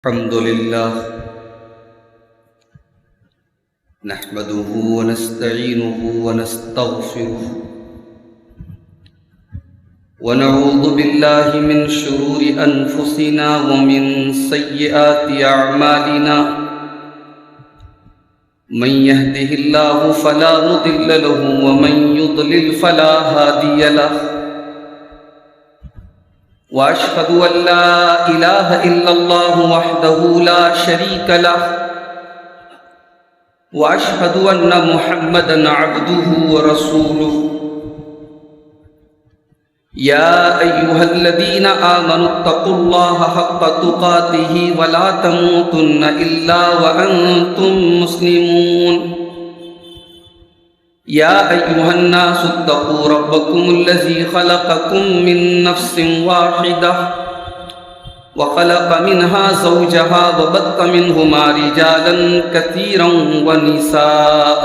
الحمد لله نحمده ونستعينه ونستغفره ونعوذ بالله من شرور أنفسنا ومن سيئات أعمالنا من يهده الله فلا مضل له ومن يضلل فلا هادي له وأشهد أن لا إله إلا الله وحده لا شريك له وأشهد أن محمدًا عبده ورسوله يا أيها الذين آمنوا اتقوا الله حق تقاته ولا تموتن إلا وأنتم مسلمون يا أيها الناس اتقوا ربكم الذي خلقكم من نفس واحدة وخلق منها زوجها وبث منهما رجالا كثيرا ونساء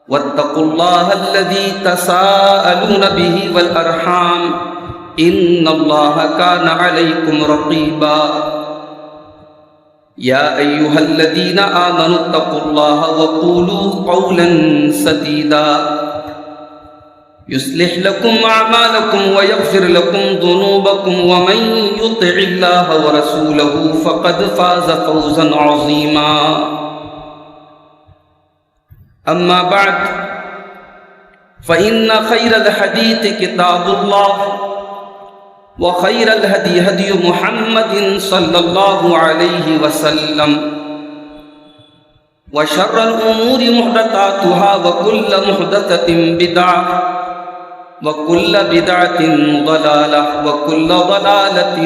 واتقوا الله الذي تساءلون به والأرحام إن الله كان عليكم رقيبا يا أيها الذين آمنوا اتقوا الله وقولوا قولا سديدا يصلح لكم أعمالكم ويغفر لكم ذنوبكم ومن يطع الله ورسوله فقد فاز فوزا عظيما أما بعد فإن خير الحديث كتاب الله وخير الهدي هدي محمد صلى الله عليه وسلم وشر الأمور محدثاتها وكل محدثة بدعة وكل بدعة ضلالة وكل ضلالة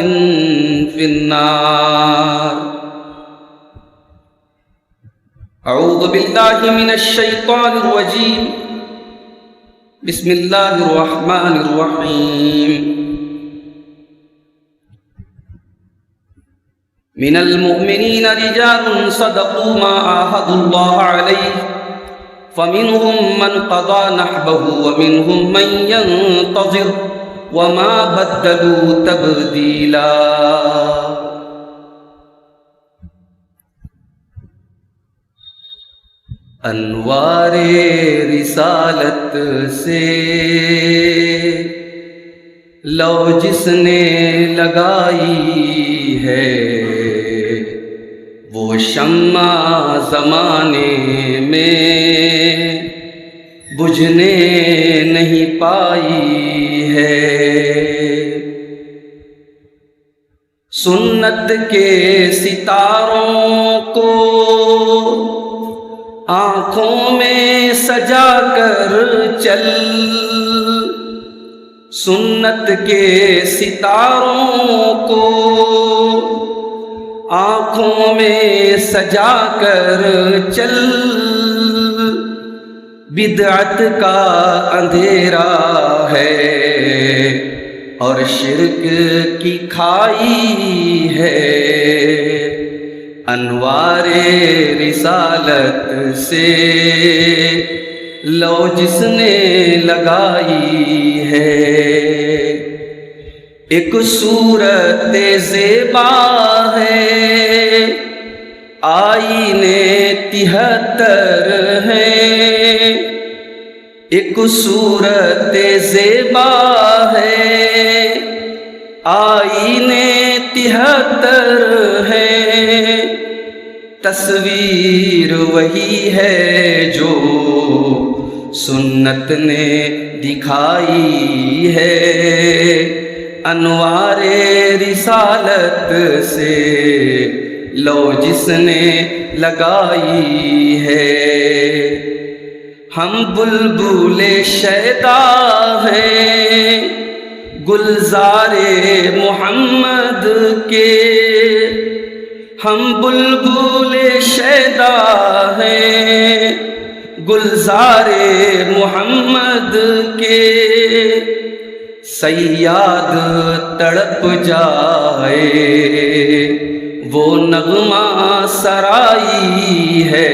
في النار أعوذ بالله من الشيطان الرجيم بسم الله الرحمن الرحيم من المؤمنين رجال صدقوا ما عاهدوا الله عليه فمنهم من قضى نحبه ومنهم من ينتظر وما بدلوا تبديلا انوار رسالت سے لو جس نے لگائی ہے وہ شمع زمانے میں بجھنے نہیں پائی ہے سنت کے ستاروں کو آنکھوں میں سجا کر چل سنت کے ستاروں کو آنکھوں میں سجا کر چل بدعت کا اندھیرا ہے اور شرک کی کھائی ہے انوار رسالت سے لو جس نے لگائی ہے ایک صورت زیبا ہے آئینے 73 ہیں ایک صورت زیبا ہے آئینے 73 ہیں تصویر وہی ہے جو سنت نے دکھائی ہے انوار رسالت سے لو جس نے لگائی ہے ہم بلبل شیدا ہیں گلزار محمد کے ہم بلبل شیدا ہیں گلزار محمد کے صیاد تڑپ جائے وہ نغمہ سرائی ہے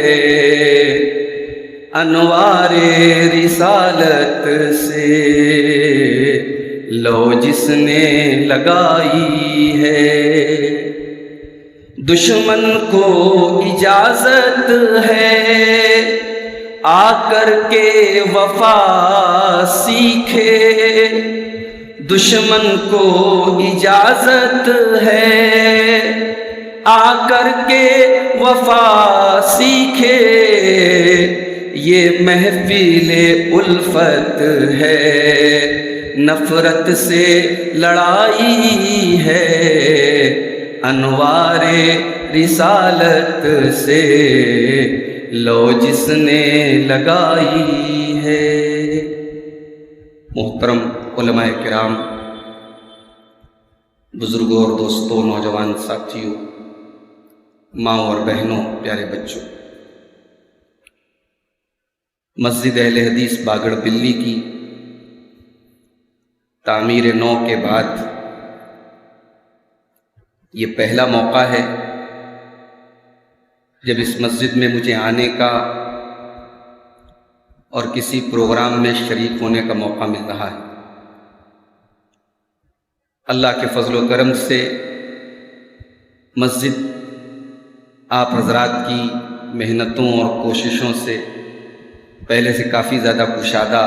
انوار رسالت سے لو جس نے لگائی ہے دشمن کو اجازت ہے آ کر کے وفا سیکھے، دشمن کو اجازت ہے آ کر کے وفا سیکھے، یہ محفل الفت ہے نفرت سے لڑائی ہے، انوار رسالت سے لو جس نے لگائی ہے۔ محترم علماء کرام، بزرگوں اور دوستوں، نوجوان ساتھیوں، ماں اور بہنوں، پیارے بچوں، مسجد اہل حدیث باگڑ بلی کی تعمیر نو کے بعد یہ پہلا موقع ہے جب اس مسجد میں مجھے آنے کا اور کسی پروگرام میں شریک ہونے کا موقع مل رہا ہے۔ اللہ کے فضل و کرم سے مسجد آپ حضرات کی محنتوں اور کوششوں سے پہلے سے کافی زیادہ کشادہ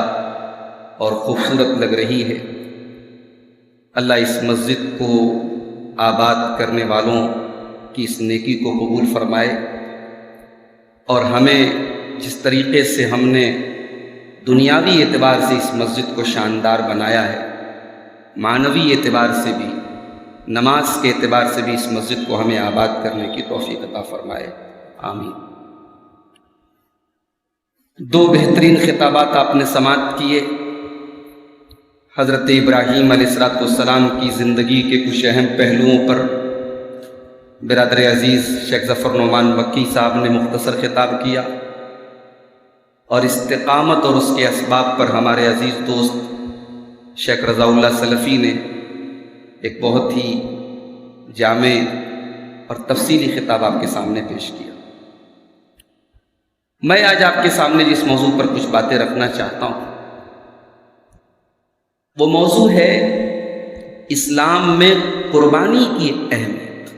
اور خوبصورت لگ رہی ہے۔ اللہ اس مسجد کو آباد کرنے والوں کی اس نیکی کو قبول فرمائے، اور ہمیں جس طریقے سے ہم نے دنیاوی اعتبار سے اس مسجد کو شاندار بنایا ہے، معنوی اعتبار سے بھی، نماز کے اعتبار سے بھی اس مسجد کو ہمیں آباد کرنے کی توفیق عطا فرمائے، آمین۔ دو بہترین خطابات آپ نے سماعت کیے۔ حضرت ابراہیم علیہ السلام کی زندگی کے کچھ اہم پہلوؤں پر برادر عزیز شیخ ظفر نعمان مکی صاحب نے مختصر خطاب کیا، اور استقامت اور اس کے اسباب پر ہمارے عزیز دوست شیخ رضا اللہ سلفی نے ایک بہت ہی جامع اور تفصیلی خطاب آپ کے سامنے پیش کیا۔ میں آج آپ کے سامنے جس موضوع پر کچھ باتیں رکھنا چاہتا ہوں وہ موضوع ہے اسلام میں قربانی کی اہمیت۔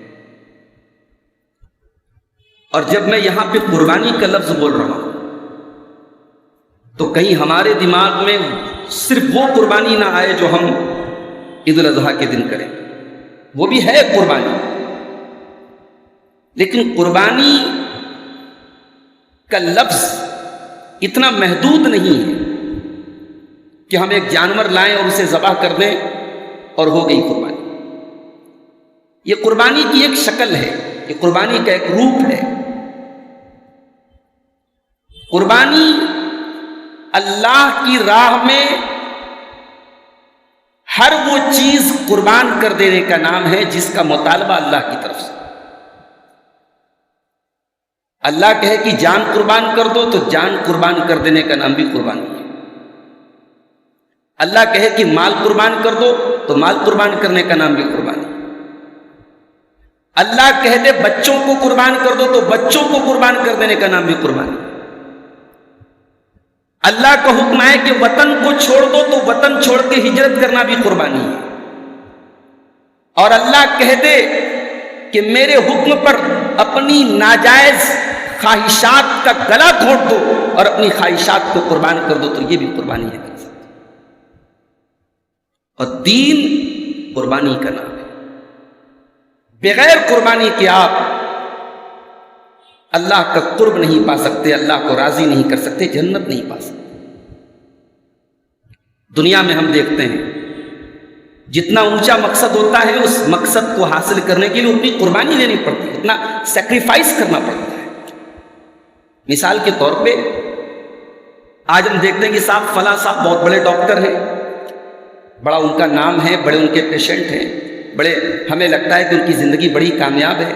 اور جب میں یہاں پہ قربانی کا لفظ بول رہا ہوں تو کہیں ہمارے دماغ میں صرف وہ قربانی نہ آئے جو ہم عید الاضحیٰ کے دن کریں، وہ بھی ہے قربانی، لیکن قربانی کا لفظ اتنا محدود نہیں ہے کہ ہم ایک جانور لائیں اور اسے ذبح کر دیں اور ہو گئی قربانی۔ یہ قربانی کی ایک شکل ہے، یہ قربانی کا ایک روپ ہے۔ قربانی اللہ کی راہ میں ہر وہ چیز قربان کر دینے کا نام ہے جس کا مطالبہ اللہ کی طرف سے۔ اللہ کہے کہ جان قربان کر دو تو جان قربان کر دینے کا نام بھی قربانی ہے۔ اللہ کہے کہ مال قربان کر دو تو مال قربان کرنے کا نام بھی قربانی۔ اللہ کہہ دے بچوں کو قربان کر دو تو بچوں کو قربان کر دینے کا نام بھی قربانی۔ اللہ کا حکم ہے کہ وطن کو چھوڑ دو تو وطن چھوڑ کے ہجرت کرنا بھی قربانی ہے۔ اور اللہ کہہ دے کہ میرے حکم پر اپنی ناجائز خواہشات کا گلا گھونٹ دو اور اپنی خواہشات کو قربان کر دو تو یہ بھی قربانی ہے۔ اور دین قربانی کا نام ہے۔ بغیر قربانی کے آپ اللہ کا قرب نہیں پا سکتے، اللہ کو راضی نہیں کر سکتے، جنت نہیں پا سکتے۔ دنیا میں ہم دیکھتے ہیں جتنا اونچا مقصد ہوتا ہے اس مقصد کو حاصل کرنے کے لیے اتنی قربانی دینی پڑتی ہے، اتنا سیکریفائس کرنا پڑتا ہے۔ مثال کے طور پہ آج ہم دیکھتے ہیں کہ فلاں صاحب بہت بڑے ڈاکٹر ہیں، بڑا ان کا نام ہے، بڑے ان کے پیشنٹ ہیں، بڑے ہمیں لگتا ہے کہ ان کی زندگی بڑی کامیاب ہے،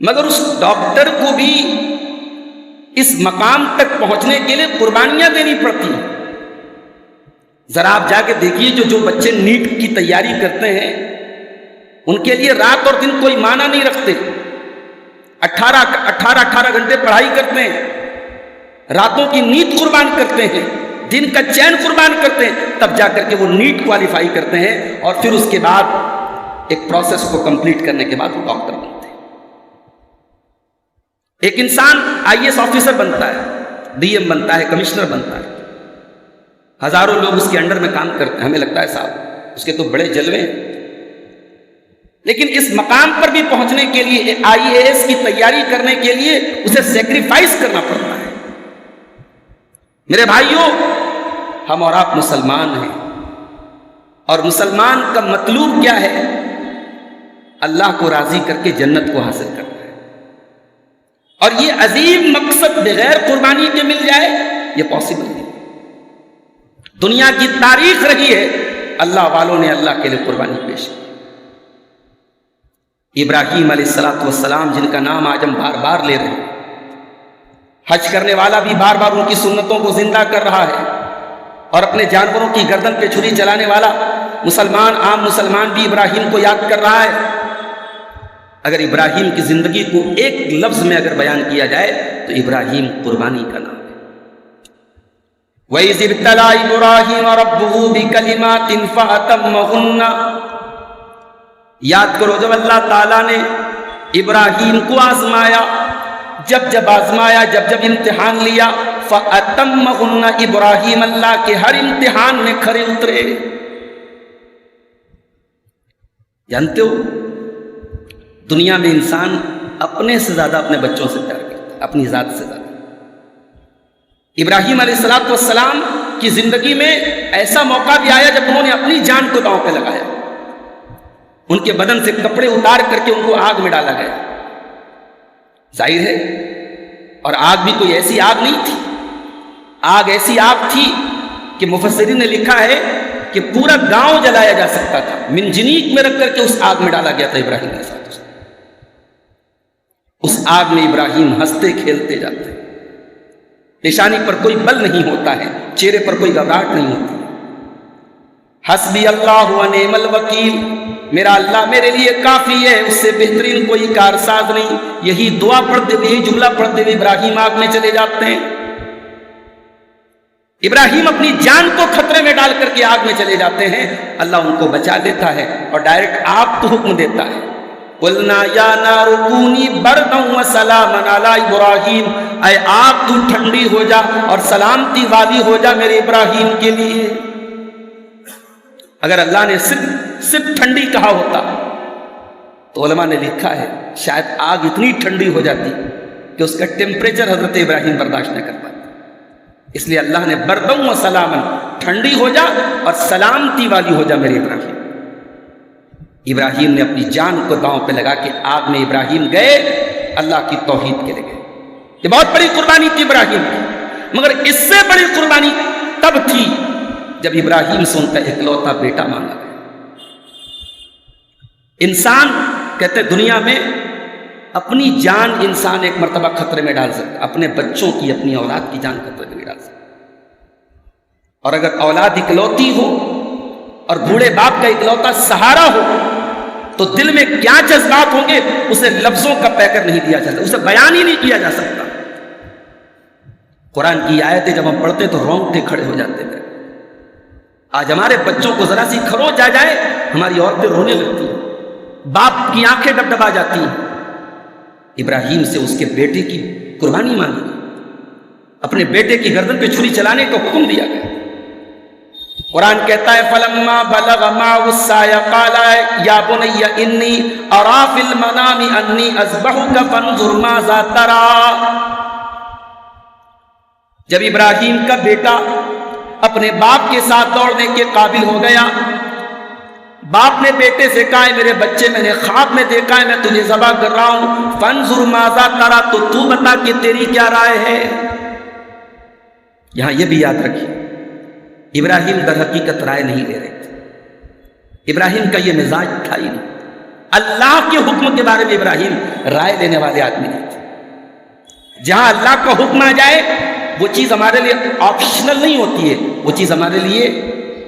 مگر اس ڈاکٹر کو بھی اس مقام تک پہنچنے کے لیے قربانیاں دینی پڑتی ہیں۔ ذرا آپ جا کے دیکھیے جو بچے نیٹ کی تیاری کرتے ہیں ان کے لیے رات اور دن کوئی معنی نہیں رکھتے، 18 گھنٹے پڑھائی کرتے ہیں، راتوں کی نیند قربان کرتے ہیں، دن کا چین قربان کرتے ہیں، تب جا کر کے وہ نیٹ کوالیفائی کرتے ہیں، اور پھر اس کے بعد ایک پروسیس کو کمپلیٹ کرنے کے بعد وہ ڈاکٹر بنتے ہیں. ایک انسان IAS آفیسر بنتا ہے, DM بنتا ہے, کمشنر بنتا ہے, ہزاروں لوگ اس کے انڈر میں کام کرتے ہیں, ہمیں لگتا ہے صاحب اس کے تو بڑے جلوے ہیں. لیکن اس مقام پر بھی پہنچنے کے لیے, IAS کی تیاری کرنے کے لیے اسے سیکریفائس کرنا پڑتا ہے. میرے بھائیوں, ہم اور آپ مسلمان ہیں, اور مسلمان کا مطلوب کیا ہے؟ اللہ کو راضی کر کے جنت کو حاصل کرنا ہے. اور یہ عظیم مقصد بغیر قربانی کے مل جائے, یہ پاسبل نہیں. دنیا کی تاریخ رہی ہے اللہ والوں نے اللہ کے لیے قربانی پیش کی. ابراہیم علیہ السلام جن کا نام آج ہم بار بار لے رہے ہیں, حج کرنے والا بھی بار بار ان کی سنتوں کو زندہ کر رہا ہے, اور اپنے جانوروں کی گردن پہ چھری چلانے والا مسلمان, عام مسلمان بھی ابراہیم کو یاد کر رہا ہے. اگر ابراہیم کی زندگی کو ایک لفظ میں اگر بیان کیا جائے تو ابراہیم قربانی کا نام ہے. وَإِذِ ابْتَلَىٰ إِبْرَاهِيمَ رَبُّهُ بِكَلِمَاتٍ فَأَتَمَّهُنَّ. یاد کرو جب اللہ تعالیٰ نے ابراہیم کو آزمایا, جب آزمایا, جب امتحان لیا, فَأَتَمَّهُنَّ. ابراہیم اللہ کے ہر امتحان میں کھرے اترے. جانتے ہو دنیا میں انسان اپنے سے زیادہ اپنے بچوں سے پیار کرتا ہے, اپنی ذات سے زیادہ. ابراہیم علیہ السلام کی زندگی میں ایسا موقع بھی آیا جب انہوں نے اپنی جان کو داؤں پہ لگایا. ان کے بدن سے کپڑے اتار کر کے ان کو آگ میں ڈالا گیا. ظاہر ہے, اور آگ بھی کوئی ایسی آگ نہیں تھی, آگ ایسی آگ تھی کہ مفسرین نے لکھا ہے کہ پورا گاؤں جلایا جا سکتا تھا. منجنیق میں رکھ کر کے اس آگ میں ڈالا گیا تھا ابراہیم علیہ السلام. اس آگ میں ابراہیم ہنستے کھیلتے جاتے, پیشانی پر کوئی بل نہیں ہوتا ہے, چہرے پر کوئی گھبراہٹ نہیں ہوتی. حسبی اللہ و نعم الوکیل. میرا اللہ میرے لیے کافی ہے, اس سے بہترین کوئی کارساز نہیں. یہی دعا پڑھتے ہوئے, یہی جملہ پڑھتے ہوئے ابراہیم آگ میں چلے جاتے ہیں. ابراہیم اپنی جان کو خطرے میں ڈال کر کے آگ میں چلے جاتے ہیں. اللہ ان کو بچا لیتا ہے اور ڈائریکٹ آپ کو حکم دیتا ہے, قُلْنَا يَا نَارُ كُونِي بَرْدًا وَسَلَامًا عَلَىٰ إِبْرَاهِيمَ. اے آگ تو ٹھنڈی ہو جا اور سلامتی والی ہو جا میرے ابراہیم کے لیے. اگر اللہ نے صرف ٹھنڈی کہا ہوتا تو علماء نے لکھا ہے شاید آگ اتنی ٹھنڈی ہو جاتی کہ اس کا ٹیمپریچر حضرت ابراہیم برداشت نہ کر پاتے. اس لیے اللہ نے بردوں و سلامن, ٹھنڈی ہو جا اور سلامتی والی ہو جا میرے ابراہیم. ابراہیم نے اپنی جان کو داؤں پہ لگا کے آگ میں ابراہیم گئے, اللہ کی توحید کے لیے گئے. یہ بہت بڑی قربانی تھی ابراہیم کی, مگر اس سے بڑی قربانی تب تھی جب ابراہیم سے ان کا اکلوتا بیٹا مانگا گیا. انسان کہتے دنیا میں اپنی جان انسان ایک مرتبہ خطرے میں ڈال سکتا, اپنے بچوں کی, اپنی اولاد کی جان خطرے میں ڈال سکتا. اور اگر اولاد اکلوتی ہو اور بوڑھے باپ کا اکلوتا سہارا ہو تو دل میں کیا جذبات ہوں گے اسے لفظوں کا پیکر نہیں دیا جاتا, اسے بیان ہی نہیں کیا جا سکتا. قرآن کی آیتیں جب ہم پڑھتے تو رونگٹے کھڑے ہو جاتے تھے. آج ہمارے بچوں کو ذرا سی خروچ آ جائے ہماری عورتیں رونے لگتی ہیں, باپ کی آنکھیں ڈبڈبا جاتی ہیں. ابراہیم سے اس کے بیٹے کی قربانی مانگی, اپنے بیٹے کی گردن پہ چھری چلانے کا حکم دیا گیا. قرآن کہتا ہے فَلَمَّا بَلَغَ مَعَهُ السَّعْيَ قَالَ يَا بُنَيَّ إِنِّي أَرَىٰ فِي الْمَنَامِ أَنِّي أَذْبَحُكَ فَانظُرْ مَاذَا تَرَىٰ. جب ابراہیم کا بیٹا اپنے باپ کے ساتھ دوڑنے کے قابل ہو گیا, باپ نے بیٹے سے کہا میرے بچے میں نے خواب میں دیکھا ہے میں تجھے ذبح کر رہا ہوں, فانظر ماذا ترى, تو بتا کہ تیری کیا رائے ہے. یہاں یہ بھی یاد رکھیے ابراہیم در حقیقت رائے نہیں لے رہے تھے. ابراہیم کا یہ مزاج تھا ہی نہیں. اللہ کے حکم کے بارے میں ابراہیم رائے لینے والے آدمی نہیں تھے. جہاں اللہ کا حکم آ جائے وہ چیز ہمارے لیے آپشنل نہیں ہوتی ہے, وہ چیز ہمارے لیے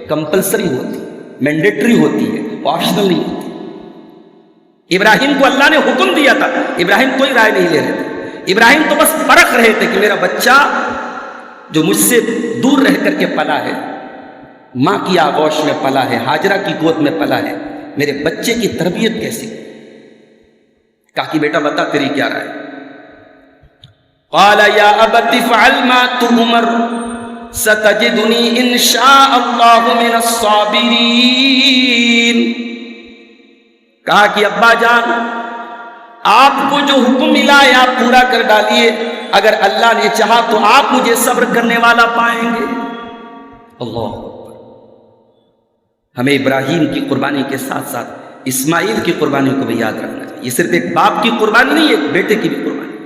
کمپلسری ہوتی ہے, مینڈیٹری ہوتی ہے, وہ آپشنل نہیں ہوتی. ابراہیم کو اللہ نے حکم دیا تھا, ابراہیم کوئی رائے نہیں لے رہے تھے. ابراہیم تو بس پرکھ رہے تھے کہ میرا بچہ جو مجھ سے دور رہ کر کے پلا ہے, ماں کی آغوش میں پلا ہے, ہاجرہ کی گود میں پلا ہے, میرے بچے کی تربیت کیسی؟ کہا کہ بیٹا بتا تیری کیا رائے؟ قال یا ابت افعل ما تؤمر ستجدنی ان شاء اللہ من الصابرین۔ کہا کہ ابا جان آپ کو جو حکم ملا ہے آپ پورا کر ڈالیے، اگر اللہ نے چاہا تو آپ مجھے صبر کرنے والا پائیں گے۔ اللہ اکبر۔ ہمیں ابراہیم کی قربانی کے ساتھ ساتھ اسماعیل کی قربانی کو بھی یاد رکھنا چاہیے۔ یہ صرف ایک باپ کی قربانی نہیں، ایک بیٹے کی بھی قربانی۔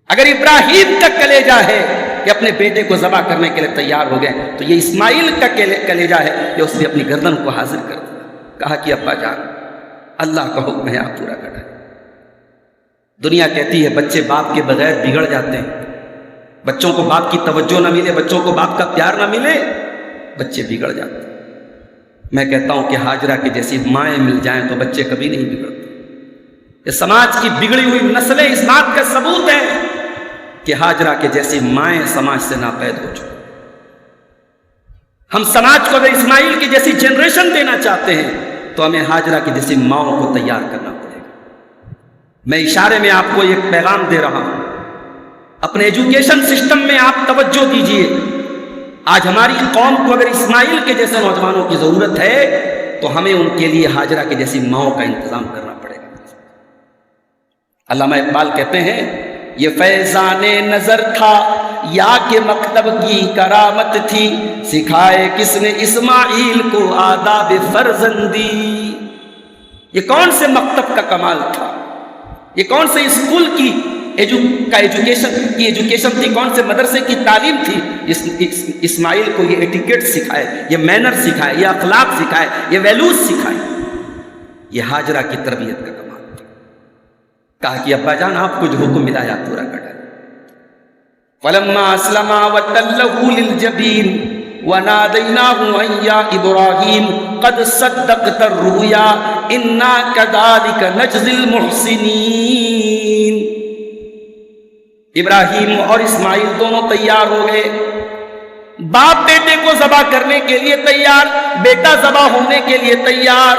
اگر ابراہیم کا کلیجہ ہے کہ اپنے بیٹے کو ذبح کرنے کے لیے تیار ہو گئے، تو یہ اسماعیل کا کلیجہ ہے کہ اس نے اپنی گردن کو حاضر کر دیا۔ کہا کہ ابا جان اللہ کا حکم ہے آپ پورا کریں۔ دنیا کہتی ہے بچے باپ کے بغیر بگڑ جاتے ہیں، بچوں کو باپ کی توجہ نہ ملے، بچوں کو باپ کا پیار نہ ملے، بچے بگڑ جاتے ہیں۔ میں کہتا ہوں کہ ہاجرہ کی جیسی مائیں مل جائیں تو بچے کبھی نہیں بگڑتے۔ یہ سماج کی بگڑی ہوئی نسلیں اس بات کا ثبوت ہے کہ ہاجرہ کے جیسی مائیں سماج سے ناپید ہو چکی۔ ہم سماج کو اگر اسماعیل کی جیسی جنریشن دینا چاہتے ہیں تو ہمیں ہاجرہ کی جیسی ماؤں کو تیار کرنا پڑے گا۔ میں اشارے میں آپ کو ایک پیغام دے رہا ہوں، اپنے ایجوکیشن سسٹم میں آپ توجہ دیجئے۔ آج ہماری قوم کو اگر اسماعیل کے جیسے نوجوانوں کی ضرورت ہے تو ہمیں ان کے لیے ہاجرہ کی جیسی ماؤں کا انتظام کرنا پڑے گا۔ علامہ اقبال کہتے ہیں یہ فیضان نظر تھا یا کہ مکتب کی کرامت تھی، سکھائے کس نے اسماعیل کو آداب فرزندی۔ یہ کون سے مکتب کا کمال تھا، یہ کون سے اسکول کی ایجوکیشن تھی، کون سے مدرسے کی تعلیم تھی؟ اسماعیل کو یہ ایٹیکیٹ سکھائے، یہ مینر سکھائے، یہ اخلاق سکھائے، یہ ویلوز سکھائے۔ یہ ہاجرہ کی تربیت کا کمال تھا۔ کہا کہ ابا جان آپ کو جو حکم ملا ہے آپ پورا کر ڈالیں۔ فلما اسلما وتلہ للجبین ونادیناہ ان یا ابراہیم قد صدقت الرؤیا انا کذالک نجزی المحسنین۔ ابراہیم اور اسماعیل دونوں تیار ہو گئے، باپ بیٹے کو ذبح کرنے کے لیے تیار، بیٹا ذبح ہونے کے لیے تیار،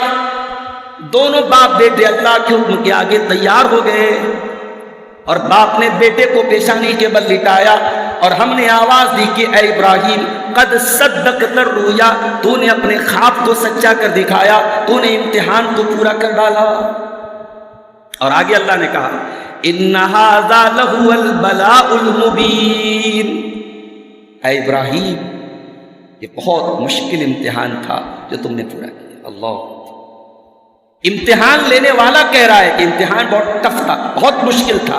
دونوں باپ بیٹے اللہ کے حکم کے آگے تیار ہو گئے۔ اور باپ نے بیٹے کو پیشانی کے بل لٹایا اور ہم نے آواز دی کہ اے ابراہیم قد صدقت الرؤیا، تو نے اپنے خواب کو سچا کر دکھایا، تو نے امتحان کو پورا کر ڈالا۔ اور آگے اللہ نے کہا ان ھذا لہو البلاء المبین۔ اے ابراہیم یہ بہت مشکل امتحان تھا جو تم نے پورا کیا۔ اللہ، امتحان لینے والا کہہ رہا ہے کہ امتحان بہت ٹف تھا، بہت مشکل تھا،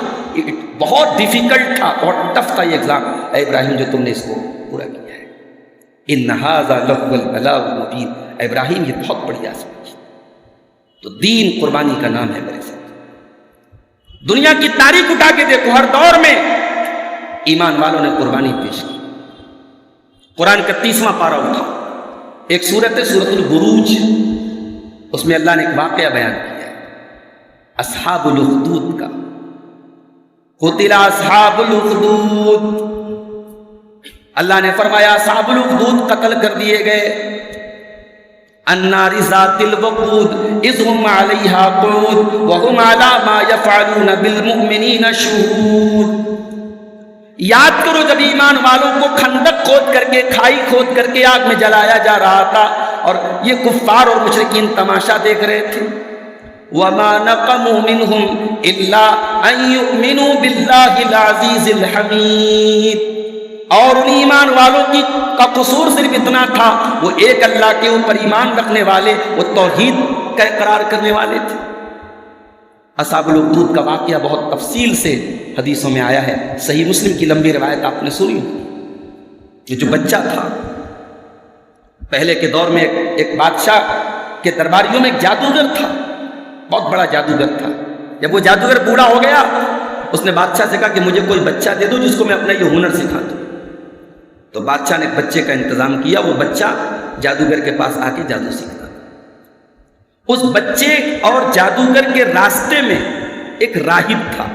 بہت ڈیفیکلٹ تھا، بہت ٹف تھا یہ ایگزام۔ اے ابراہیم جو تم نے اس کو پورا کیا ہے، ان ھذا لہو البلاء المبین۔ اے ابراہیم یہ بہت بڑی آزمائش۔ تو دین قربانی کا نام ہے میرے ساتھ۔ دنیا کی تاریخ اٹھا کے دیکھو، ہر دور میں ایمان والوں نے قربانی پیش کی۔ قرآن کا 30واں پارہ اٹھا، ایک سورت ہے سورۃ البروج، اس میں اللہ نے ایک واقعہ بیان کیا ہے اصحاب الاخدود کا۔ قتل اصحاب الاخدود، اللہ نے فرمایا اصحاب الاخدود قتل کر دیے گئے۔ النار ذات الوقود اذ هم علیہا قعود وهم علی ما یفعلون بالمؤمنین شہود۔ یاد کرو جب ایمان والوں کو خندق کھود کر کے، کھائی کھود کر کے آگ میں جلایا جا رہا تھا اور یہ کفار اور مشرکین تماشا دیکھ رہے تھے۔ وَمَا نَقَمُوا مِنْهُمْ إِلَّا أَن يُؤْمِنُوا بِاللَّهِ الْعَزِيزِ الْحَمِيدِ۔ اور ان ایمان والوں کا قصور صرف اتنا تھا، وہ ایک اللہ کے اوپر ایمان رکھنے والے، وہ توحید کا اقرار کرنے والے تھے۔ اصحاب الاخدود کا واقعہ بہت تفصیل سے حدیثوں میں آیا ہے، صحیح مسلم کی لمبی روایت آپ نے سنی ہوگی۔ یہ جو بچہ تھا، پہلے کے دور میں ایک بادشاہ کے درباریوں میں ایک جادوگر تھا، بہت بڑا جادوگر تھا۔ جب وہ جادوگر بوڑھا ہو گیا، اس نے بادشاہ سے کہا کہ مجھے کوئی بچہ دے دو جس کو میں اپنا یہ ہنر سکھا دوں۔ تو بادشاہ نے ایک بچے کا انتظام کیا، وہ بچہ جادوگر کے پاس آ کے جادو سیکھتا۔ اس بچے اور جادوگر کے راستے میں ایک راہب تھا۔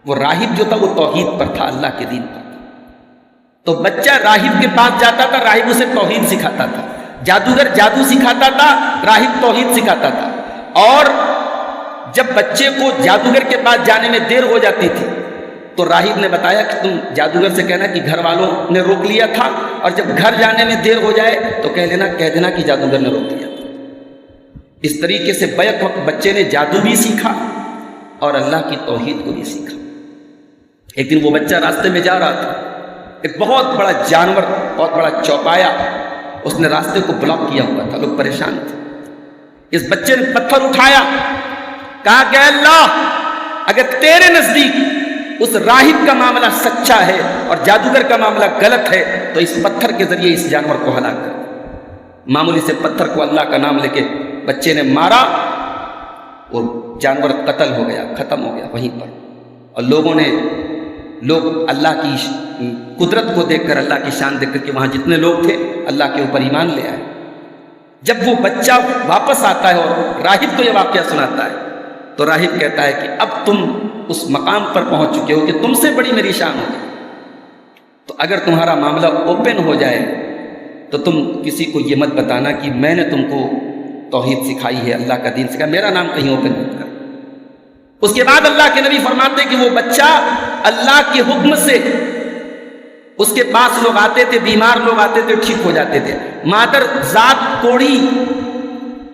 وہ راہب جو تھا وہ توحید پر تھا، اللہ کے دین پر تھا۔ تو بچہ راہب کے پاس جاتا تھا، راہب اسے توحید سکھاتا تھا۔ جادوگر جادو سکھاتا تھا، راہب توحید سکھاتا تھا. اور جب بچے کو جادوگر کے پاس جانے میں دیر ہو جاتی تھی تو راہب نے بتایا کہ تم جادوگر سے کہنا کہ گھر والوں نے روک لیا تھا، اور جب گھر جانے میں دیر ہو جائے تو کہہ دینا کہ جادوگر نے روک لیا تھا. اس طریقے سے بیک وقت بچے نے جادو بھی سیکھا اور اللہ کی توحید کو بھی سیکھا. ایک دن وہ بچہ راستے میں جا رہا تھا، ایک بہت بڑا جانور، بہت بڑا چوپایا اس نے راستے کو بلاک کیا ہوا تھا. لوگ پریشان تھے. اس بچے نے پتھر اٹھایا، کہا کہ اللہ اگر تیرے نزدیک اس راہب کا معاملہ سچا ہے اور جادوگر کا معاملہ غلط ہے تو اس پتھر کے ذریعے اس جانور کو ہلاک کر. معمولی سے پتھر کو اللہ کا نام لے کے بچے نے مارا اور جانور قتل ہو گیا، ختم ہو گیا وہیں پر. اور لوگ اللہ کی قدرت کو دیکھ کر، اللہ کی شان دیکھ کر کہ وہاں جتنے لوگ تھے اللہ کے اوپر ایمان لے آئے. جب وہ بچہ واپس آتا ہے اور راہب کو یہ واقعہ سناتا ہے تو راہب کہتا ہے کہ اب تم اس مقام پر پہنچ چکے ہو کہ تم سے بڑی میری شان ہوگی، تو اگر تمہارا معاملہ اوپن ہو جائے تو تم کسی کو یہ مت بتانا کہ میں نے تم کو توحید سکھائی ہے، اللہ کا دین سکھایا، میرا نام کہیں اوپن مت کر. اس کے بعد اللہ کے نبی فرماتے کہ وہ بچہ اللہ کے حکم سے، اس کے پاس لوگ آتے تھے، بیمار لوگ آتے تھے، ٹھیک ہو جاتے تھے. مادر ذات کوڑی،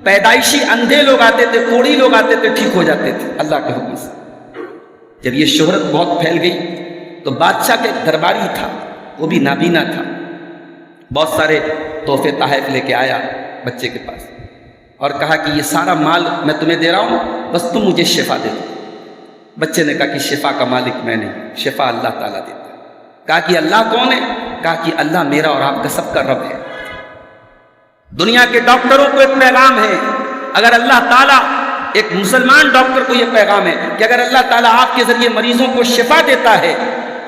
پیدائشی اندھے لوگ آتے تھے، کوڑی لوگ آتے تھے، ٹھیک ہو جاتے تھے اللہ کے حکم سے. جب یہ شہرت بہت پھیل گئی تو بادشاہ کا ایک درباری تھا، وہ بھی نابینا تھا. بہت سارے تحفے تحائف لے کے آیا بچے کے پاس اور کہا کہ یہ سارا مال میں تمہیں دے رہا ہوں، بس تم مجھے شفا دے دو. بچے نے کہا کہ شفا کا مالک میں نہیں، شفا اللہ تعالیٰ دیتا. کہا کہ اللہ کون ہے؟ کہا کہ اللہ میرا اور آپ کا سب کا رب ہے. دنیا کے ڈاکٹروں کو ایک پیغام ہے، اگر اللہ تعالیٰ، ایک مسلمان ڈاکٹر کو یہ پیغام ہے کہ اگر اللہ تعالیٰ آپ کے ذریعے مریضوں کو شفا دیتا ہے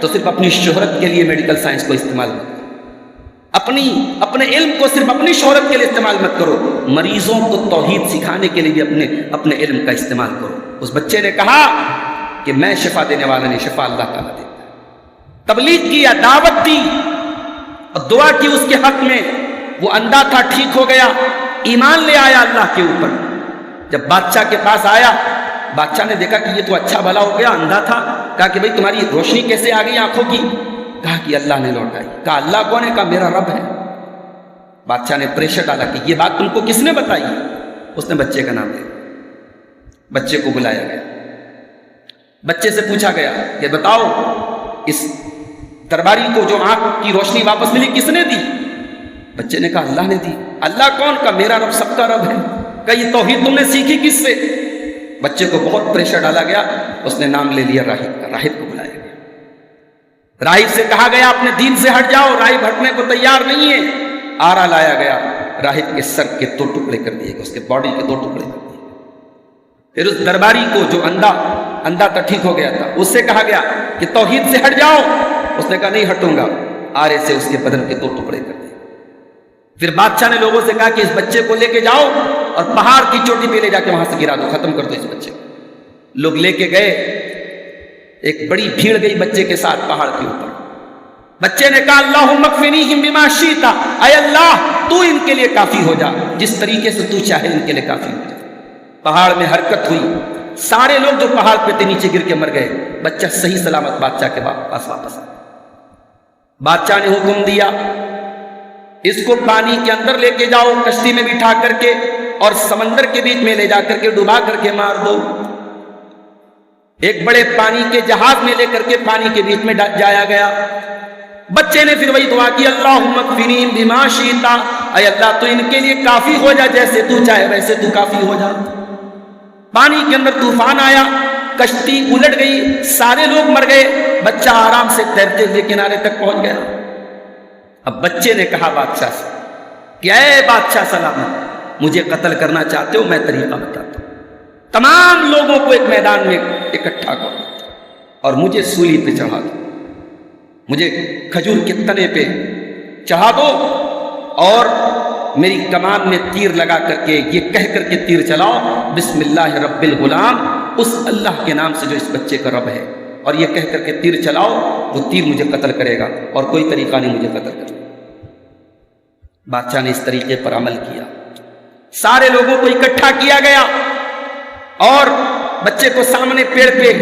تو صرف اپنی شہرت کے لیے میڈیکل سائنس کو استعمال مت کرو، اپنے علم کو صرف اپنی شہرت کے لیے استعمال مت کرو، مریضوں کو توحید سکھانے کے لیے بھی اپنے علم کا استعمال کرو. اس بچے نے کہا کہ میں شفا دینے والا نہیں، شفا اللہ تعالیٰ دیتا ہے. تبلیغ کی یا دعوت دی اور دعا کی اس کے حق میں. وہ اندھا تھا، ٹھیک ہو گیا، ایمان لے آیا اللہ کے اوپر. جب بادشاہ کے پاس آیا، بادشاہ نے دیکھا کہ یہ تو اچھا بھلا ہو گیا، اندھا تھا. کہا کہ بھئی تمہاری روشنی کیسے آ گئی آنکھوں کی؟ کہا کہ اللہ نے لوٹائی. کہا اللہ کون ہے؟ کہا میرا رب ہے. بادشاہ نے پریشر ڈالا کہ یہ بات تم کو کس نے بتائی؟ اس نے بچے کا نام لیا. بچے کو بلایا گیا، بچے سے پوچھا گیا کہ بتاؤ اس درباری کو جو آنکھ کی روشنی واپس ملی کس نے دی؟ بچے نے کہا اللہ نے دی. اللہ کون؟ کا میرا رب سب کا رب ہے. کہ یہ توحید تم نے سیکھی کس سے؟ بچے کو بہت پریشر ڈالا گیا. اس نے نام لے لیا راہب کا. راہب کو بلایا گیا. راہب سے کہا گیا اپنے دین سے ہٹ جاؤ. راہب ہٹنے کو تیار نہیں ہے. آرا لایا گیا، راہب کے سر کے 2 ٹکڑے کر دیے گئے، اس کے باڈی کے 2 ٹکڑے کر دیے. پھر اس درباری کو جو اندھا تھا، ٹھیک ہو گیا تھا، اس سے کہا گیا کہ توحید سے ہٹ جاؤ. اس نے کہا نہیں ہٹوں گا. آرے سے اس کے بدن کے 2 ٹکڑے کر دیے. پھر بادشاہ نے لوگوں سے کہا کہ اس بچے کو لے کے جاؤ اور پہاڑ کی چوٹی پہ لے جا کے وہاں سے گرا دو، ختم کر دو اس بچے کو. لوگ لے کے گئے، ایک بڑی بھیڑ گئی بچے کے ساتھ پہاڑ کے اوپر. بچے نے کہا اللہم اکفنیہم بما شئت، اے اللہ تو ان کے لیے کافی ہو جا، جس طریقے سے تو چاہے ان کے لیے کافی ہو جا. پہاڑ میں حرکت ہوئی، سارے لوگ جو پہاڑ پہ تھے نیچے گر کے مر گئے. بچہ صحیح سلامت بادشاہ کے پاس واپس آیا. بادشاہ نے حکم دیا اس کو پانی کے اندر لے کے جاؤ، کشتی میں بٹھا کر کے، اور سمندر کے بیچ میں لے جا کر کے ڈبا کر کے مار دو. ایک بڑے پانی کے جہاز میں لے کر کے پانی کے بیچ میں جایا گیا. بچے نے پھر وہی دعا کی اللہم اکفنیہم بما شئت، اے اللہ تو ان کے لیے کافی ہو جا، جیسے تو چاہے ویسے تو کافی ہو جا. پانی کے اندر طوفان آیا، کشتی الٹ گئی، سارے لوگ مر گئے. بچہ آرام سے تیرتے ہوئے کنارے تک پہنچ گیا. اب بچے نے کہا بادشاہ سے کہ اے بادشاہ سلامت، مجھے قتل کرنا چاہتے ہو؟ میں طریقہ بتاتا ہوں. تمام لوگوں کو ایک میدان میں اکٹھا کرو اور مجھے سولی پہ چڑھا دو، مجھے کھجور کے تنے پہ چڑھا دو اور میری کمان میں تیر لگا کر کے یہ کہہ کر کے تیر چلاؤ بسم اللہ رب الغلام، اس اللہ کے نام سے جو اس بچے کا رب ہے، اور یہ کہہ کر کے تیر چلاؤ، وہ تیر مجھے قتل کرے گا اور کوئی طریقہ نہیں مجھے قتل کرے. بادشاہ نے اس طریقے پر عمل کیا، سارے لوگوں کو اکٹھا کیا گیا اور بچے کو سامنے پیڑ پہ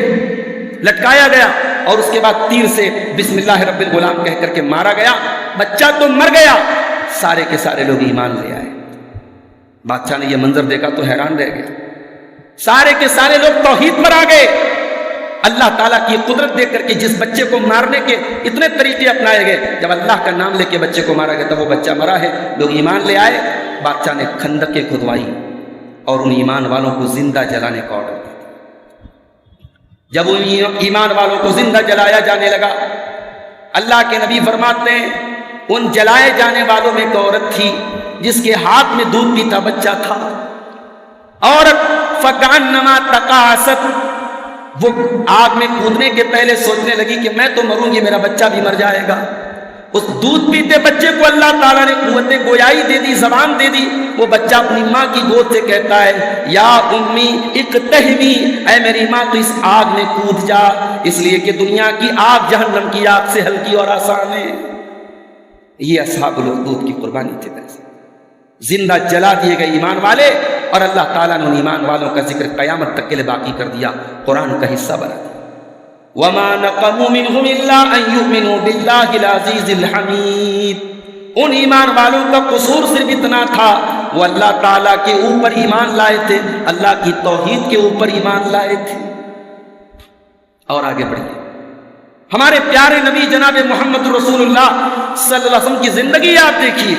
لٹکایا گیا اور اس کے بعد تیر سے بسم اللہ رب الغلام کہہ کر کے مارا گیا۔ بچہ تو مر گیا، سارے کے سارے لوگ ایمان لے آئے۔ بادشاہ نے یہ منظر دیکھا تو حیران رہ گیا، سارے کے سارے لوگ توحید پر آ گئے۔ اللہ تعالیٰ کی قدرت دیکھ کر کے جس بچے کو مارنے کے اتنے طریقے اپنائے گئے، جب اللہ کا نام لے کے بچے کو مارا گیا تب وہ بچہ مرا ہے، لوگ ایمان لے آئے۔ بادشاہ نے خندقیں کھدوائی اور ان ایمان والوں کو زندہ جلانے کا آرڈر دیا۔ جب ان ایمان والوں کو زندہ جلایا جانے لگا، اللہ کے نبی فرماتے ہیں ان جلائے جانے والوں میں ایک عورت تھی جس کے ہاتھ میں دودھ پیتا بچہ تھا۔ عورت فکأنما تقاصت، وہ آگ میں کودنے کے پہلے سوچنے لگی کہ میں تو مروں گی، میرا بچہ بھی مر جائے گا۔ اس دودھ پیتے بچے کو اللہ تعالیٰ نے قوت گویائی دے دی، زبان دے دی۔ وہ بچہ اپنی ماں کی گود سے کہتا ہے یا امی اقتحمی، اے میری ماں تو اس آگ میں کود جا، اس لیے کہ دنیا کی آگ جہنم کی آگ سے ہلکی اور آسان ہے۔ یہ اصحاب الاخدود کی قربانی تھی، زندہ جلا دیے گئے ایمان والے، اور اللہ تعالیٰ نے ان ایمان والوں کا ذکر قیامت تک کے لیے باقی کر دیا، قرآن کا حصہ بنا دیا۔ وَمَا نَقَمُوا مِنْهُمْ إِلَّا أَن يُؤْمِنُوا بِاللَّهِ الْعَزِيزِ الْحَمِيدِ۔ ان ایمان والوں کا قصور صرف اتنا تھا، وہ اللہ تعالیٰ کے اوپر ایمان لائے تھے، اللہ کی توحید کے اوپر ایمان لائے تھے۔ اور آگے بڑھیے، ہمارے پیارے نبی جناب محمد رسول اللہ صلی اللہ علیہ وسلم کی زندگی آپ دیکھیے،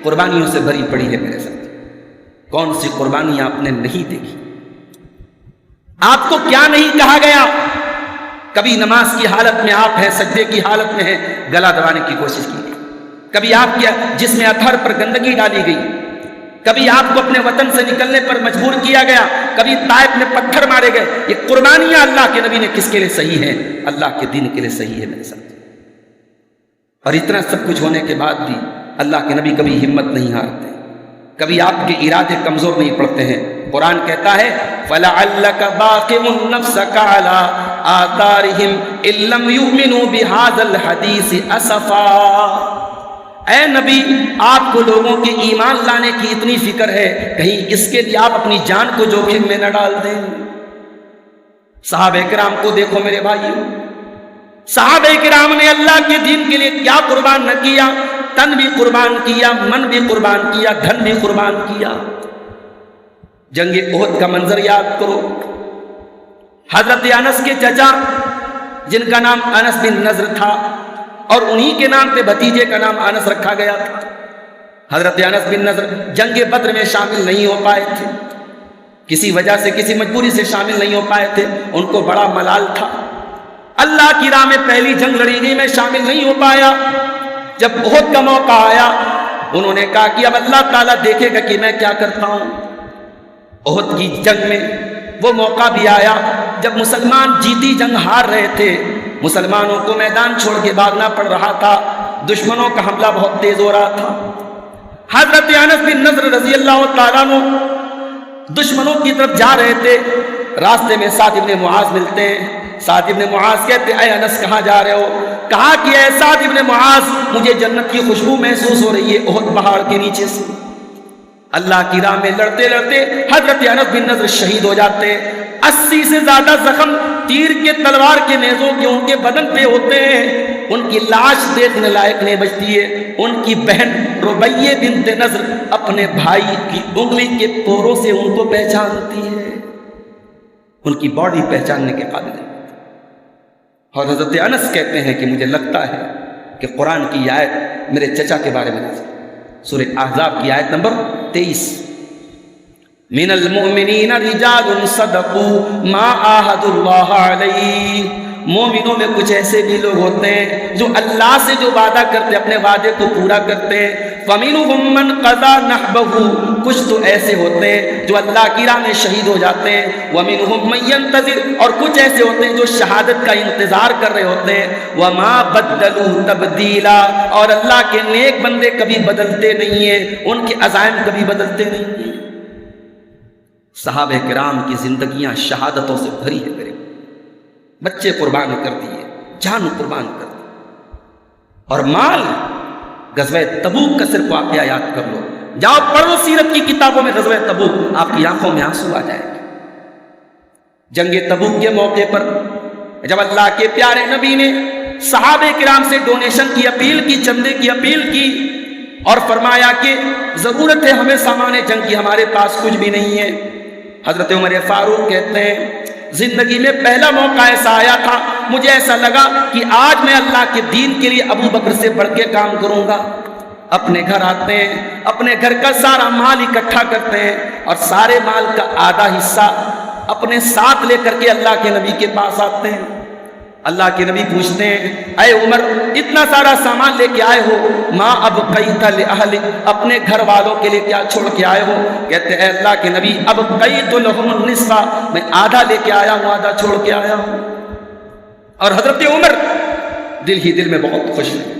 قربانیوں سے بھری پڑی ہے میرے ساتھ۔ کون سی قربانی آپ نے نہیں دیکھی؟ آپ کو کیا نہیں کہا گیا؟ کبھی نماز کی حالت میں آپ ہیں، سجدے کی حالت میں ہیں، گلا دبانے کی کوشش کی گئی۔ کبھی آپ کے جسم اطہر پر گندگی ڈالی گئی، کبھی آپ کو اپنے وطن سے نکلنے پر مجبور کیا گیا، کبھی طائف میں پتھر مارے گئے۔ یہ قربانیاں اللہ کے نبی نے کس کے لیے صحیح ہیں؟ اللہ کے دین کے لیے صحیح ہے میرے ساتھ۔ اور اتنا سب کچھ ہونے کے بعد بھی اللہ کے نبی کبھی ہمت نہیں ہارتے، کبھی آپ کے ارادے کمزور نہیں پڑتے ہیں۔ قرآن کہتا ہے فَلَعَلَّكَ بَاقِعٌ نَفْسَكَ عَلَىٰ آثَارِهِمْ إِن لَّمْ يُؤْمِنُوا بِهَٰذَا الْحَدِيثِ أَسَفًا۔ اے نبی، آپ کو لوگوں کے ایمان لانے کی اتنی فکر ہے، کہیں اس کے لیے آپ اپنی جان کو جوخم میں نہ ڈال دیں۔ صحابہ کرام کو دیکھو میرے بھائیو، صحابہ کرام نے اللہ کے دین کے لیے کیا قربان نہ کیا، تن بھی قربان کیا، من بھی قربان کیا، دھن بھی قربان کیا۔ جنگ احد کا منظر یاد کرو، حضرت انس کے چچا جن کا نام انس بن نضر تھا اور انہی کے نام پہ بھتیجے کا نام انس رکھا گیا تھا، حضرت انس بن نضر جنگ بدر میں شامل نہیں ہو پائے تھے، کسی وجہ سے کسی مجبوری سے شامل نہیں ہو پائے تھے، ان کو بڑا ملال تھا۔ اللہ کی راہ میں پہلی جنگ لڑی گئی، میں شامل نہیں ہو پایا۔ جب احد کا موقع آیا، انہوں نے کہا کہ اب اللہ تعالیٰ دیکھے گا کہ میں کیا کرتا ہوں۔ احد کی جنگ میں وہ موقع بھی آیا جب مسلمان جیتی جنگ ہار رہے تھے، مسلمانوں کو میدان چھوڑ کے بھاگنا پڑ رہا تھا، دشمنوں کا حملہ بہت تیز ہو رہا تھا۔ حضرت انس بن نضر رضی اللہ تعالیٰ عنہ دشمنوں کی طرف جا رہے تھے، راستے میں سعد ابن معاذ ملتے ہیں۔ سعد ابن معاذ کہتے اے انس کہاں جا رہے ہو؟ کہا کہ اے سعد ابن معاذ، مجھے جنت کی خوشبو محسوس ہو رہی ہے احد پہاڑ کے نیچے سے۔ اللہ کی راہ میں لڑتے لڑتے حضرت انس بن نضر شہید ہو جاتے ہیں۔ 80 سے زیادہ زخم تیر کے تلوار کے نیزوں کے ان کے بدن پہ ہوتے ہیں، ان کی لاش دیکھنے لائق نہیں بچتی ہے۔ ان کی بہن ربیہ بنت نضر اپنے بھائی کی انگلی کے پوروں سے ان کو پہچانتی ہے، ان کی باڈی پہچاننے کے قابل ہے۔ اور حضرت انس کہتے ہیں کہ مجھے لگتا ہے کہ قرآن کی آیت میرے چچا کے بارے میں نازل، سورہ احزاب کی آیت نمبر 23، من المؤمنین رجال صدقوا ما عاہدوا اللہ علیہ۔ مومنوں میں کچھ ایسے بھی لوگ ہوتے ہیں جو اللہ سے جو وعدہ کرتے اپنے وعدے کو پورا کرتے ہیں۔ فَمِنْهُمْ مَنْ قَضَى نَحْبَهُ، کچھ تو ایسے ہوتے ہیں جو اللہ کی راہ میں شہید ہو جاتے ہیں۔ وَمِنْهُمْ مَنْ يَنْتَظِرُ، اور کچھ ایسے ہوتے ہیں جو شہادت کا انتظار کر رہے ہوتے ہیں۔ وَمَا بَدَّلُوا تَبْدِيلًا، اور اللہ کے نیک بندے کبھی بدلتے نہیں ہیں، ان کے عزائم کبھی بدلتے نہیں ہیں۔ صحابہ کرام کی زندگیاں شہادتوں سے بھری ہے، میرے بچے قربان کر دیے، جان قربان کر دی، اور مال غزوہ تبوک کا صرف واقعہ یاد کر لو، جاؤ پڑھو سیرت کی کتابوں میں غزوہ تبوک، آپ کی آنکھوں میں آنسو آ جائے گا۔ جنگ تبوک کے موقع پر جب اللہ کے پیارے نبی نے صحابہ کرام سے ڈونیشن کی اپیل کی، چندے کی اپیل کی، اور فرمایا کہ ضرورت ہے ہمیں سامان جنگ کی، ہمارے پاس کچھ بھی نہیں ہے۔ حضرت عمر فاروق کہتے ہیں زندگی میں پہلا موقع ایسا آیا تھا، مجھے ایسا لگا کہ آج میں اللہ کے دین کے لیے ابو بکر سے بڑھ کے کام کروں گا۔ اپنے گھر آتے ہیں، اپنے گھر کا سارا مال اکٹھا کرتے ہیں اور سارے مال کا آدھا حصہ اپنے ساتھ لے کر کے اللہ کے نبی کے پاس آتے ہیں۔ اللہ کے نبی پوچھتے ہیں اے عمر اتنا سارا سامان لے کے آئے ہو، ما ابقیت لأہلک، اپنے گھر والوں کے لیے کیا چھوڑ کے آئے ہو؟ کہتے ہیں اے اللہ کے نبی ابقیت لہم النصف، میں آدھا لے کے آیا ہوں، آدھا چھوڑ کے آیا ہوں۔ اور حضرت عمر دل ہی دل میں بہت خوش ہیں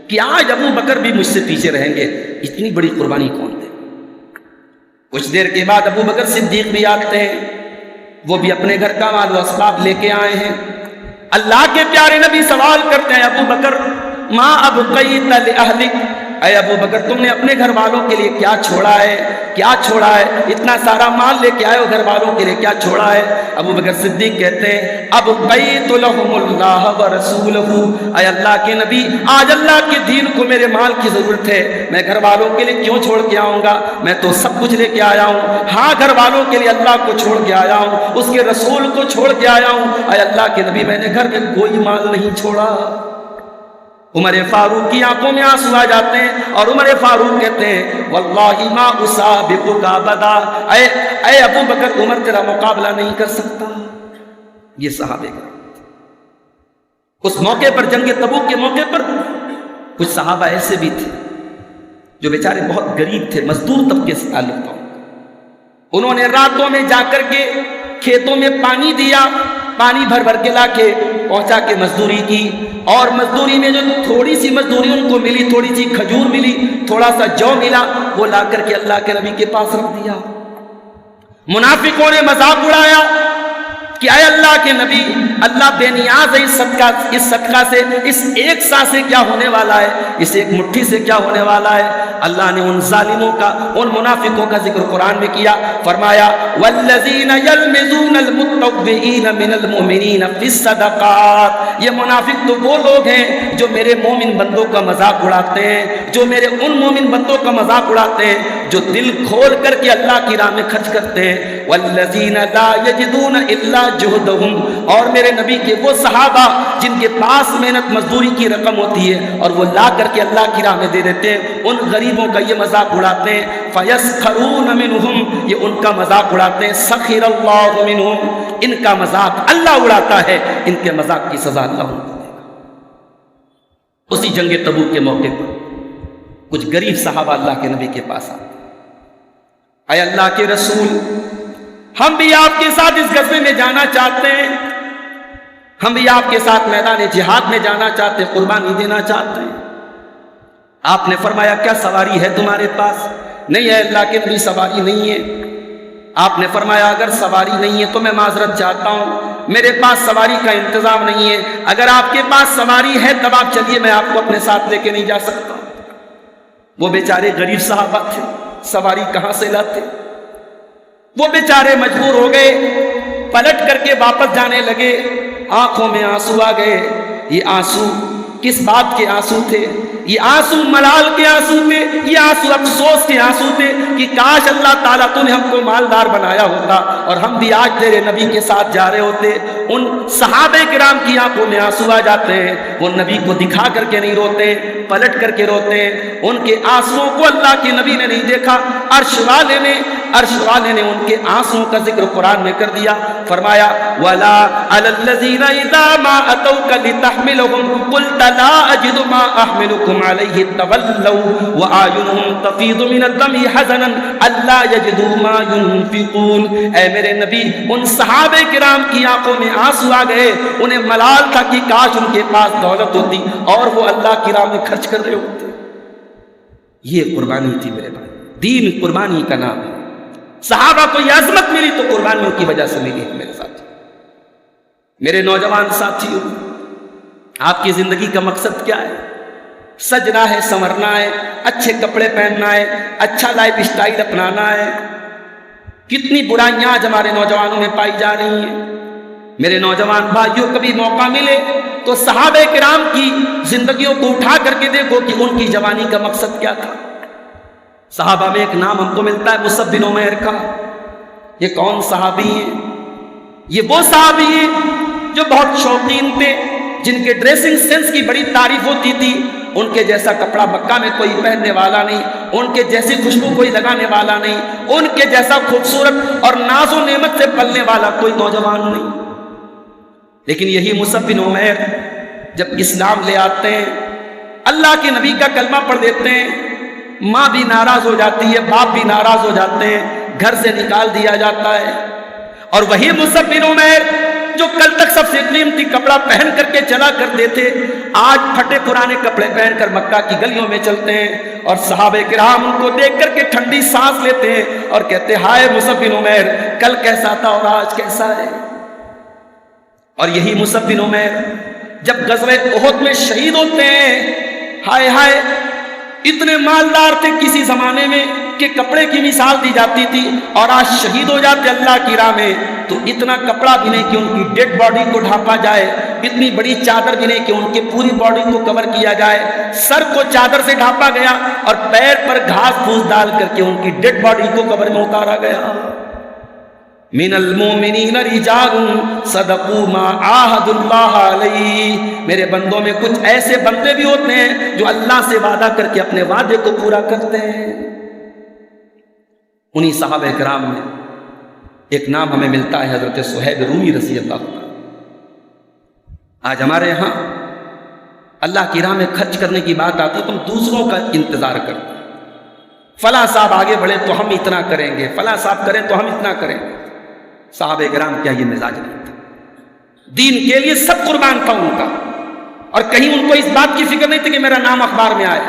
کہ آج ابو بکر بھی مجھ سے پیچھے رہیں گے، اتنی بڑی قربانی کون دے۔ کچھ دیر کے بعد ابو بکر صدیق بھی آتے ہیں، وہ بھی اپنے گھر کا مال و اسباب لے کے آئے ہیں۔ اللہ کے پیارے نبی سوال کرتے ہیں ابو بکر ما ابقیت لأہلک، اے ابو بکر تم نے اپنے گھر والوں کے لیے کیا چھوڑا ہے؟ کیا چھوڑا ہے؟ اتنا سارا مال لے کے آئے ہو، گھر والوں کے لیے کیا چھوڑا ہے؟ ابو بکر صدیق کہتے ہیں ابقیت لہم اللہ ورسولہ، اے اللہ کے نبی آج اللہ کے دین کو میرے مال کی ضرورت ہے، میں گھر والوں کے لیے کیوں چھوڑ کے آؤں گا؟ میں تو سب کچھ لے کے آیا ہوں۔ ہاں گھر والوں کے لیے اللہ کو چھوڑ کے آیا ہوں، اس کے رسول کو چھوڑ کے آیا ہوں، اے اللہ کے نبی میں نے گھر میں کوئی مال نہیں چھوڑا۔ عمر فاروق کی آنکھوں میں آنسو آ جاتے ہیں اور عمر فاروق کہتے ہیں واللہ ما اسابقک ابدا، اے ابو بکر عمر تیرا مقابلہ نہیں کر سکتا۔ یہ صحابہ کا اس موقع پر، جنگ تبوک کے موقع پر کچھ صحابہ ایسے بھی تھے جو بیچارے بہت غریب تھے، مزدور طبقے سے تعلق تھا۔ انہوں نے راتوں میں جا کر کے کھیتوں میں پانی دیا، پانی بھر بھر کے لا کے پہنچا کے مزدوری کی، اور مزدوری میں جو تھوڑی سی مزدوری ان کو ملی، تھوڑی سی کھجور ملی، تھوڑا سا جو ملا، وہ لا کر کے اللہ کے نبی کے پاس رکھ دیا۔ منافقوں نے مذاق اڑایا کہ اے اللہ کے نبی اللہ بے نیاز ہے، اس صدقہ سے، اس ایک سا سے کیا ہونے والا ہے، اس ایک مٹھی سے کیا ہونے والا ہے؟ اللہ نے ان ظالموں کا، ان منافقوں کا ذکر قرآن میں کیا، فرمایا والذین یلمزون المتطوعین من المؤمنین فی الصدقات، یہ منافق تو وہ لوگ ہیں جو میرے مومن بندوں کا مذاق اڑاتے ہیں، جو میرے ان مومن بندوں کا مذاق اڑاتے ہیں جو دل کھول کر کے اللہ کی راہ میں خرچ کرتے ہیں۔ والذین لا یجدون الا جہدہم، اور میرے نبی کے وہ صحابہ جن کے پاس محنت مزدوری کی رقم ہوتی ہے اور وہ لا کر کے اللہ کی راہ میں دے دیتے ہیں، ان غریبوں کا یہ مذاق اڑاتے ہیں۔ فَيَسْخَرُونَ مِنْهُمْ، یہ ان کا مذاق اڑاتے ہیں۔ سَخِرَ اللَّهُ مِنْهُمْ، ان کا مذاق اللہ اڑاتا ہے، ان کے مذاق کی سزا اللہ ان کو دے گا۔ اسی جنگ تبوک کے موقع پر کچھ غریب صحابہ اللہ کے نبی کے پاس آتے، اے اللہ کے رسول ہم بھی آپ کے ساتھ اس غزوے میں جانا چاہتے ہیں، ہم بھی آپ کے ساتھ میدان جہاد میں جانا چاہتے ہیں، قربانی دینا چاہتے ہیں۔ آپ نے فرمایا کیا سواری ہے تمہارے پاس؟ نہیں ہے اللہ کے نبی سواری نہیں ہے۔ آپ نے فرمایا اگر سواری نہیں ہے تو میں معذرت چاہتا ہوں، میرے پاس سواری کا انتظام نہیں ہے، اگر آپ کے پاس سواری ہے تب آپ چلیے، میں آپ کو اپنے ساتھ لے کے نہیں جا سکتا۔ وہ بیچارے غریب صحابہ تھے، سواری کہاں سے لاتے؟ وہ بیچارے مجبور ہو گئے، پلٹ کر کے واپس جانے لگے، آنکھوں میں آنسو آ گئے۔ یہ آنسو کس بات کے آنسو تھے؟ یہ آنسو ملال کے آنسو تھے، یہ آنسو افسوس کے آنسو تھے کہ کاش اللہ تعالیٰ تو نے ہم کو مالدار بنایا ہوتا اور ہم بھی آج تیرے نبی کے ساتھ جا رہے ہوتے۔ ان صحابہ کرام کی آنکھوں میں آنسو آ جاتے ہیں، وہ نبی کو دکھا کر کے نہیں روتے، پلٹ کر کے روتے ہیں۔ ان کے آنسوؤں کو اللہ کے نبی نے نہیں دیکھا، عرش والے نے ان کے آنسوؤں کا ذکر قرآن میں کر دیا، فرمایا وَلَا عَلَى الَّذِينَ إِذَا مَا أَتَوْكَ لِتَحْمِلَهُمْ قُلْتَ لَا أَجِدُ مَا أَحْمِلُكُمْ عَلَيْهِ تَوَلَّوْا وَأَعْيُنُهُمْ تَفِيضُ مِنَ الدَّمْعِ حَزَنًا أَلَّا يَجِدُوا مَا يُنْفِقُونَ۔ اے میرے نبی ان صحابہ کرام کی آنکھوں میں آنسو آ گئے، انہیں ملال تھا کہ کاش ان کے پاس دولت ہوتی اور وہ اللہ کی راہ میں خرچ کر رہے ہوتے۔ یہ قربانی تھی میرے بھائی، دین قربانی کا نام ہے۔ صحابہ کو یہ عظمت ملی تو قربانیوں کی وجہ سے ملی ہے میرے ساتھ۔ میرے نوجوان ساتھیوں، آپ کی زندگی کا مقصد کیا ہے؟ سجنا ہے، سنورنا ہے، اچھے کپڑے پہننا ہے، اچھا لائف اسٹائل اپنانا ہے۔ کتنی برائیاں آج ہمارے نوجوانوں میں پائی جا رہی ہیں۔ میرے نوجوان بھائیوں، کبھی موقع ملے تو صحابہ کرام کی زندگیوں کو اٹھا کر کے دیکھو کہ ان کی جوانی کا مقصد کیا تھا۔ صحابہ میں ایک نام ہم کو ملتا ہے مصعب بن عمیر کا۔ یہ کون صحابی ہیں؟ یہ وہ صحابی ہیں جو بہت شوقین تھے، جن کے ڈریسنگ سینس کی بڑی تعریف ہوتی تھی۔ ان کے جیسا کپڑا مکہ میں کوئی پہننے والا نہیں، ان کے جیسی خوشبو کوئی لگانے والا نہیں، ان کے جیسا خوبصورت اور ناز و نعمت سے پلنے والا کوئی نوجوان نہیں۔ لیکن یہی مصعب بن عمیر جب اسلام لے آتے ہیں، اللہ کے نبی کا کلمہ پڑھ دیتے ہیں، ماں بھی ناراض ہو جاتی ہے، باپ بھی ناراض ہو جاتے ہیں، گھر سے نکال دیا جاتا ہے۔ اور وہی مصعب بن عمیر جو کل تک سب سے قیمتی کپڑا پہن کر کے چلا کرتے تھے، آج پھٹے پرانے کپڑے پہن کر مکہ کی گلیوں میں چلتے ہیں، اور صحابہ کرام ان کو دیکھ کر کے ٹھنڈی سانس لیتے ہیں اور کہتے ہیں ہائے مصعب بن عمیر، کل کیسا تھا اور آج کیسا ہے۔ اور یہی مصعب بن عمیر جب غزوہ احد میں شہید ہوتے ہیں، ہائے ہائے، اتنے مالدار تھے کسی زمانے میں کہ کپڑے کی مثال دی جاتی تھی، اور آج شہید ہو جاتے اللہ کی راہ میں تو اتنا کپڑا بھی نہیں کہ ان کی ڈیڈ باڈی کو ڈھانپا جائے، اتنی بڑی چادر بھی نہیں کہ ان کی پوری باڈی کو کور کیا جائے۔ سر کو چادر سے ڈھانپا گیا اور پیر پر گھاس پھوس ڈال کر کے ان کی ڈیڈ باڈی کو قبر میں اتارا گیا۔ من المؤمنین رجال صدقوا ما عاہدوا اللہ علیہ، میرے بندوں میں کچھ ایسے بندے بھی ہوتے ہیں جو اللہ سے وعدہ کر کے اپنے وعدے کو پورا کرتے ہیں۔ انہی صحابہ کرام میں ایک نام ہمیں ملتا ہے حضرت صہیب رومی رضی اللہ عنہ۔ آج ہمارے ہاں اللہ کی راہ میں خرچ کرنے کی بات آتی تو ہم دوسروں کا انتظار کرتے ہیں، فلاں صاحب آگے بڑھے تو ہم اتنا کریں گے، فلاں صاحب کریں تو ہم اتنا کریں گے۔ صحابہ کرام کیا یہ مزاج نہیں تھا، دین کے لیے سب قربان تھا ان کا، اور کہیں ان کو اس بات کی فکر نہیں تھی کہ میرا نام اخبار میں آئے،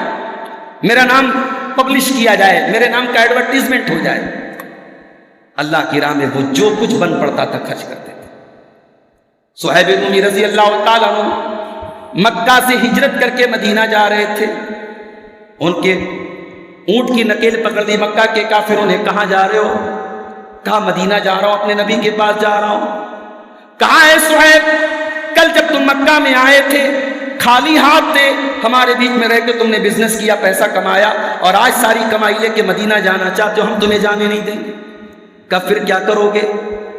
میرا نام پبلش کیا جائے، میرے نام کا ایڈورٹیزمنٹ ہو جائے۔ اللہ کی راہ میں وہ جو کچھ بن پڑتا تھا خرچ کرتے تھے۔ صہیب رومی رضی اللہ تعالیٰ عنہ مکہ سے ہجرت کر کے مدینہ جا رہے تھے، ان کے اونٹ کی نکیل پکڑ دی مکہ کے کافروں نے، کہاں جا رہے ہو؟ کہا مدینہ جا رہا ہوں، اپنے نبی کے پاس جا رہا ہوں۔ کہاں ہے صہیب؟ کل جب تم مکہ میں آئے تھے خالی ہاتھ تھے، ہمارے بیچ میں رہ کے تم نے بزنس کیا، پیسہ کمایا، اور آج ساری کمائی لے کے مدینہ جانا چاہتے ہو، ہم تمہیں جانے نہیں دیں گے۔ کہا پھر کیا کرو گے؟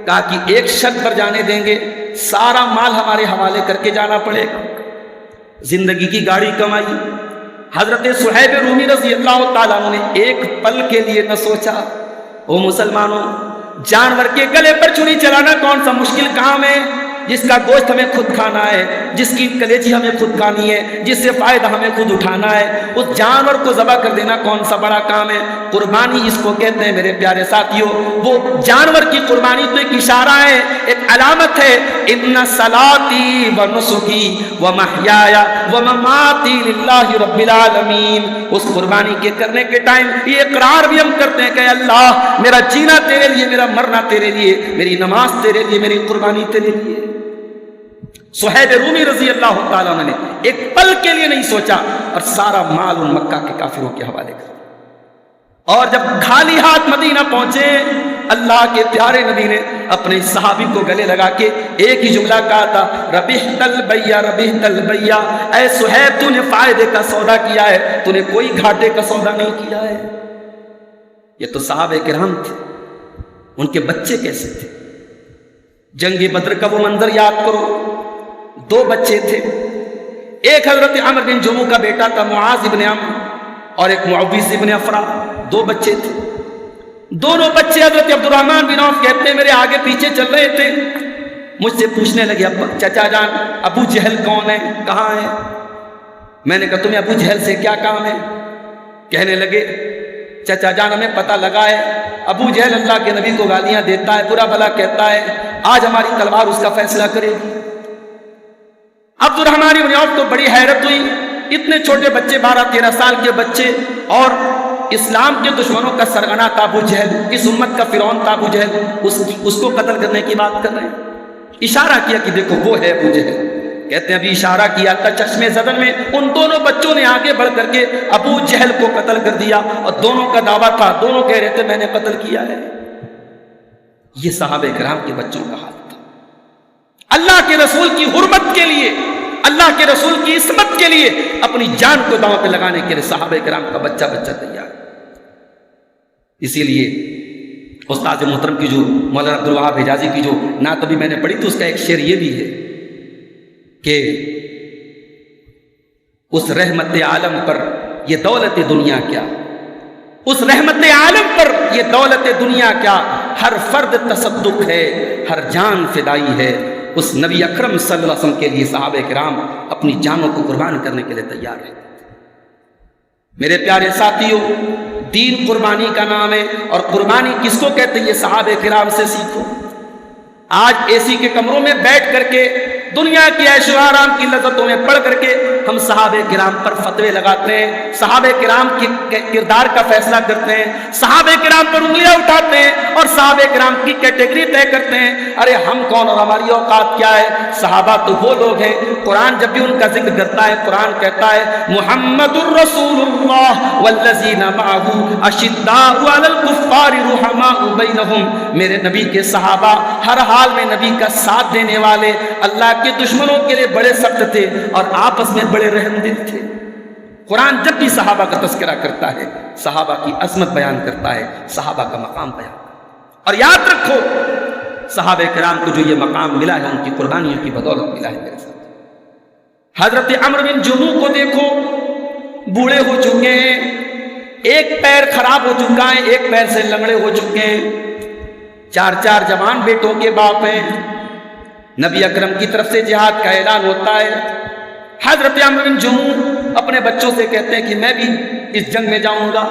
کہا کہ ایک شرط پر جانے دیں گے، سارا مال ہمارے حوالے کر کے جانا پڑے گا۔ زندگی کی گاڑی کمائی، حضرت صہیب رومی رضی اللہ تعالیٰ عنہ نے ایک پل کے لیے نہ سوچا۔ او مسلمانوں، جانور کے گلے پر چھری چلانا کون سا مشکل کام ہے؟ جس کا گوشت ہمیں خود کھانا ہے، جس کی کلیجی ہمیں خود کھانی ہے، جس سے فائدہ ہمیں خود اٹھانا ہے، اس جانور کو ذبح کر دینا کون سا بڑا کام ہے؟ قربانی اس کو کہتے ہیں میرے پیارے ساتھیوں۔ وہ جانور کی قربانی تو ایک اشارہ ہے، ایک علامت ہے۔ ان صلاتی و نسکی و محیای و مماتی للہ رب العالمین۔ اس قربانی کے کرنے کے ٹائم یہ اقرار بھی ہم کرتے ہیں کہ اللہ میرا جینا تیرے لیے، میرا مرنا تیرے لیے، میری نماز تیرے لیے، میری قربانی تیرے لیے۔ صہیب رومی رضی اللہ تعالیٰ عنہ نے ایک پل کے لیے نہیں سوچا اور سارا مال ان مکہ کے کافروں کے حوالے کر دیا۔ اور جب خالی ہاتھ مدینہ پہنچے، اللہ کے پیارے نبی نے اپنے صحابی کو گلے لگا کے ایک ہی جملہ کہا تھا، ربحت البیع ربحت البیع، اے صہیب تو نے فائدے کا سودا کیا ہے، تو نے کوئی گھاٹے کا سودا نہیں کیا ہے۔ یہ تو صحابہ کرام تھے، ان کے بچے کیسے تھے؟ جنگ بدر کا وہ منظر یاد کرو، دو بچے تھے، ایک حضرت عمر بن جموح کا بیٹا تھا معاذ ابن عمرو، اور ایک معوذ ابن افرا، دو بچے تھے۔ دونوں بچے حضرت عبد الرحمن بن عوف کہتے ہیں میرے آگے پیچھے چل رہے تھے، مجھ سے پوچھنے لگے ابا چچا جان ابو جہل کون ہے، کہاں ہے؟ میں نے کہا تمہیں ابو جہل سے کیا کام ہے؟ کہنے لگے چچا جان ہمیں پتہ لگا ہے ابو جہل اللہ کے نبی کو گالیاں دیتا ہے، برا بھلا کہتا ہے، آج ہماری تلوار اس کا فیصلہ کرے گی۔ عبد الرحمن بن عوف کو بڑی حیرت ہوئی، اتنے چھوٹے بچے 12-13 سال کے بچے، اور اسلام کے دشمنوں کا سرغنہ تھا ابو جہل، اس امت کا فرعون تھا ابو جہل، اس کو قتل کرنے کی بات کر رہے ہیں۔ اشارہ کیا کہ دیکھو وہ ہے ابو جہل، کہتے ہیں ابھی اشارہ کیا تھا چشمے زدن میں، ان دونوں بچوں نے آگے بڑھ کر کے ابو جہل کو قتل کر دیا، اور دونوں کا دعویٰ تھا، دونوں کہہ رہے تھے میں نے قتل کیا ہے۔ یہ صحابہ کرام کے بچوں کا حال تھا۔ اللہ کے رسول کی حرمت کے لیے، اللہ کے رسول کی عصمت کے لیے اپنی جان کو داؤں پہ لگانے کے لیے صحابہ کرام کا بچہ تیار۔ اسی لیے استاد محترم کی جو مولانا عبدالوہاب حجازی کی جو نعت ابھی میں نے پڑھی تھی، اس کا ایک شعر یہ بھی ہے کہ اس رحمت عالم پر یہ دولت دنیا کیا، اس رحمت عالم پر یہ دولت دنیا کیا، ہر فرد تصدق ہے، ہر جان فدائی ہے۔ اس نبی اکرم صلی اللہ علیہ وسلم کے لیے صحابہ کرام اپنی جانوں کو قربان کرنے کے لیے تیار ہیں۔ میرے پیارے ساتھیوں، دین قربانی کا نام ہے، اور قربانی کس کو کہتے ہیں یہ صحابہ کرام سے سیکھو۔ آج اے سی کے کمروں میں بیٹھ کر کے دنیا کی عیش و آرام کی لذتوں میں پڑھ کر کے ہم صحابہ کرام پر فتوے لگاتے ہیں، صحابہ کرام کے کردار کا فیصلہ کرتے ہیں، صحابہ کرام پر انگلیاں اٹھاتے ہیں اور صحابہ کرام کی کیٹیگری طے کرتے ہیں۔ ارے ہم کون اور ہماری اوقات کیا ہے؟ صحابہ تو وہ لوگ ہیں، قرآن جب بھی ان کا ذکر کرتا ہے قرآن کہتا ہے محمد الرسول اللہ والذین معہ اشداء علی الکفار رحماء بینہم۔ میرے نبی کے صحابہ ہر حال میں نبی کا ساتھ دینے والے، اللہ کے دشمنوں کے لیے بڑے سخت تھے اور آپس میں بڑے رحم دل تھے۔ قرآن جب بھی صحابہ کا تذکرہ کرتا ہے صحابہ کی عظمت بیان کرتا ہے، صحابہ کا مقام بیان کرتا ہے۔ اور یاد رکھو صحابہ کرام کو جو یہ مقام ملا ہے ان کی قربانیوں کی بدولت ملا ہے۔ میرے ساتھ حضرت عمرو بن جموح کو دیکھو، بوڑھے ہو چکے ہیں، ایک پیر خراب ہو چکا ہے، ایک پیر سے لنگڑے ہو چکے ہیں، چار جوان بیٹوں کے باپ ہیں۔ نبی اکرم کی طرف سے جہاد کا اعلان ہوتا ہے، حضرت عمرو بن جموح اپنے بچوں سے کہتے ہیں کہ میں بھی اس جنگ میں جاؤں گا۔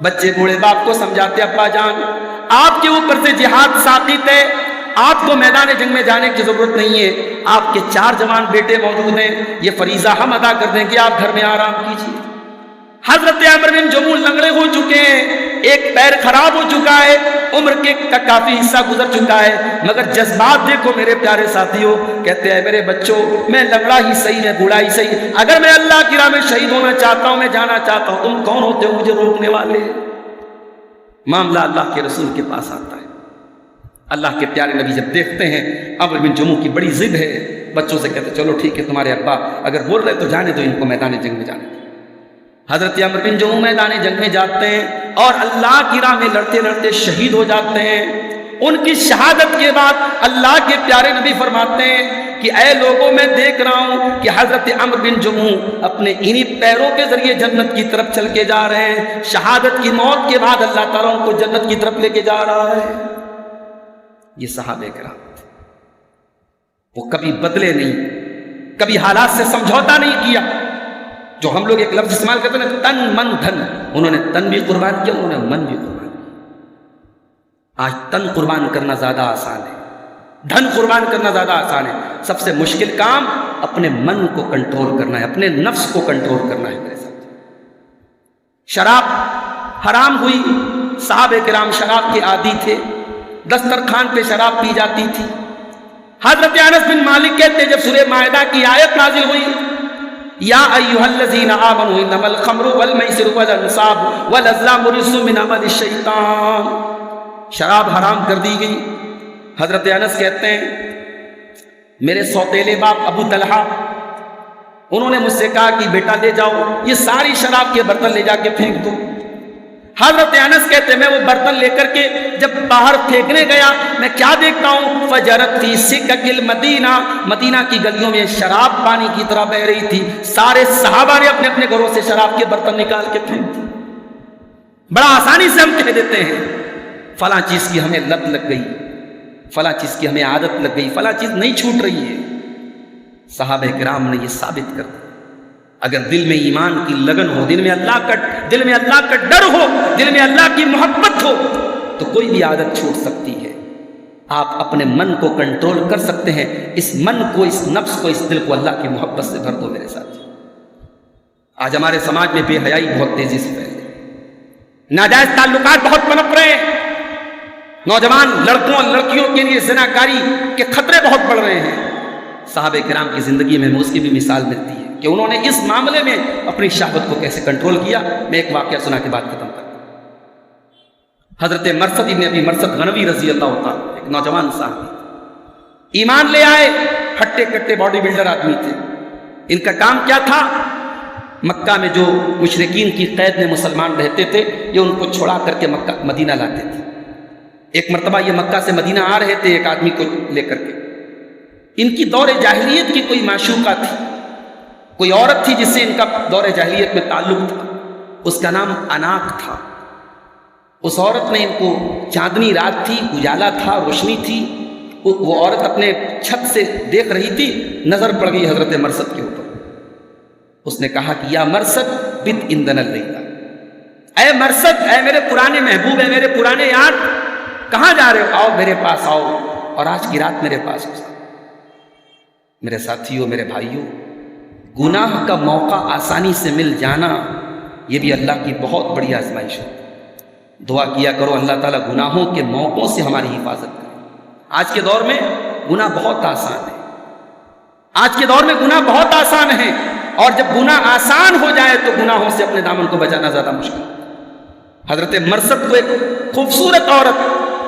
بچے بوڑھے باپ کو سمجھاتے ابا جان آپ کے اوپر سے جہاد ساقط ہے، آپ کو میدان جنگ میں جانے کی ضرورت نہیں ہے، آپ کے 4 جوان بیٹے موجود ہیں، یہ فریضہ ہم ادا کر دیں گے، آپ گھر میں آرام کیجیے۔ حضرت عمرو بن جموح لنگڑے ہو چکے ہیں، ایک پیر خراب ہو چکا ہے، عمر کے کافی حصہ گزر چکا ہے، مگر جذبات دیکھو میرے پیارے ساتھیوں، کہتے ہیں میرے بچوں میں لنگڑا ہی صحیح، میں بوڑھا ہی صحیح، اگر میں اللہ کی راہ میں شہید ہونا چاہتا ہوں، میں جانا چاہتا ہوں، تم کون ہوتے ہو مجھے روکنے والے؟ معاملہ اللہ کے رسول کے پاس آتا ہے۔ اللہ کے پیارے نبی جب دیکھتے ہیں عمرو بن جموح کی بڑی ضد ہے، بچوں سے کہتے چلو ٹھیک ہے تمہارے ابا اگر بول رہے تو جانے دو ان کو، میدان جنگ میں جانے دو۔ حضرت عمرو بن جموح میدان جنگ میں جاتے ہیں اور اللہ کی راہ میں لڑتے لڑتے شہید ہو جاتے ہیں۔ ان کی شہادت کے بعد اللہ کے پیارے نبی فرماتے ہیں کہ اے لوگوں میں دیکھ رہا ہوں کہ حضرت عمرو بن جموح اپنے انہی پیروں کے ذریعے جنت کی طرف چل کے جا رہے ہیں، شہادت کی موت کے بعد اللہ تعالیٰ ان کو جنت کی طرف لے کے جا رہا ہے۔ یہ صحابہ کرام وہ کبھی بدلے نہیں، کبھی حالات سے سمجھوتا نہیں کیا۔ جو ہم لوگ ایک لفظ استعمال کرتے ہیں تن من دھن، انہوں نے تن بھی قربان کیا، انہوں نے من بھی قربان کیا۔ آج تن قربان کرنا زیادہ آسان ہے، دھن قربان کرنا زیادہ آسان ہے، سب سے مشکل کام اپنے من کو کنٹرول کرنا ہے، اپنے نفس کو کنٹرول کرنا ہے۔ میرے ساتھ شراب حرام ہوئی، صحابہ کرام شراب کے عادی تھے، دسترخوان پہ شراب پی جاتی تھی۔ حضرت انس بن مالک کہتے جب سورہ مائدہ کی آیت نازل ہوئی یا ایھا الذین آمنوا انما الخمر والمیسر والانصاب والازلام رجس من عمل الشیطان، شراب حرام کر دی گئی۔ حضرت انس کہتے ہیں میرے سوتیلے باپ ابو طلحہ انہوں نے مجھ سے کہا کہ بیٹا لے جاؤ یہ ساری شراب کے برتن لے جا کے پھینک دو۔ حضرت انس کہتے ہیں میں وہ برتن لے کر کے جب باہر پھینکنے گیا میں کیا دیکھتا ہوں فجرت فی سکک المدینہ، مدینہ کی گلیوں میں شراب پانی کی طرح بہ رہی تھی، سارے صحابہ نے اپنے اپنے گھروں سے شراب کے برتن نکال کے پھینک دیے۔ بڑا آسانی سے ہم کہہ دیتے ہیں فلاں چیز کی ہمیں لت لگ گئی، فلاں چیز کی ہمیں عادت لگ گئی، فلاں چیز نہیں چھوٹ رہی ہے۔ صحابہ کرام نے یہ ثابت کر دیا اگر دل میں ایمان کی لگن ہو، دل میں اللہ کا ڈر ہو، دل میں اللہ کی محبت ہو تو کوئی بھی عادت چھوٹ سکتی ہے۔ آپ اپنے من کو کنٹرول کر سکتے ہیں، اس من کو، اس نفس کو، اس دل کو اللہ کی محبت سے بھر دو میرے ساتھ۔ آج ہمارے سماج میں بے حیائی بہت تیزی سے پھیل رہی ہے، ناجائز تعلقات بہت پنپ رہے ہیں، نوجوان لڑکوں اور لڑکیوں کے لیے زناکاری کے خطرے بہت بڑھ رہے ہیں۔ صحابہ کرام کی زندگی میں اس کی بھی مثال ملتی ہے کہ انہوں نے اس معاملے میں اپنی شہوت کو کیسے کنٹرول کیا. میں ایک واقعہ سنا کے بات ختم کرتا ہوں. حضرت مرثد ابن ابی مرثد غنوی رضی اللہ تعالیٰ ایک نوجوان صحابی ایمان لے آئے. ہٹے کٹے باڈی بلڈر آدمی تھے. ان کا کام کیا تھا؟ مکہ میں جو مشرکین کی قید میں مسلمان رہتے تھے یہ ان کو چھڑا کر کے مکہ مدینہ لاتے تھے. ایک مرتبہ یہ مکہ سے مدینہ آ رہے تھے ایک آدمی کو لے کر کے. ان کی دور جاہلیت کی کوئی معشوقہ تھی, کوئی عورت تھی جس سے ان کا دور جاہلیت میں تعلق تھا. اس کا نام اناق تھا. اس عورت نے ان کو, چاندنی رات تھی, اجالا تھا, روشنی تھی, وہ عورت اپنے چھت سے دیکھ رہی تھی, نظر پڑ گئی حضرت مرثد کے اوپر. اس نے کہا کہ یا مرثد بت اندن اللیلہ, اے مرثد, اے میرے پرانے محبوب, اے میرے پرانے یار, کہاں جا رہے ہو؟ آؤ میرے پاس آؤ اور آج کی رات میرے پاس ہو. میرے ساتھیوں, میرے بھائیوں, گناہ کا موقع آسانی سے مل جانا یہ بھی اللہ کی بہت بڑی آزمائش ہے. دعا کیا کرو اللہ تعالیٰ گناہوں کے موقعوں سے ہماری حفاظت کرے. آج کے دور میں گناہ بہت آسان ہے. آج کے دور میں گناہ بہت آسان ہے, اور جب گناہ آسان ہو جائے تو گناہوں سے اپنے دامن کو بچانا زیادہ مشکل. حضرت مرثد کو ایک خوبصورت عورت,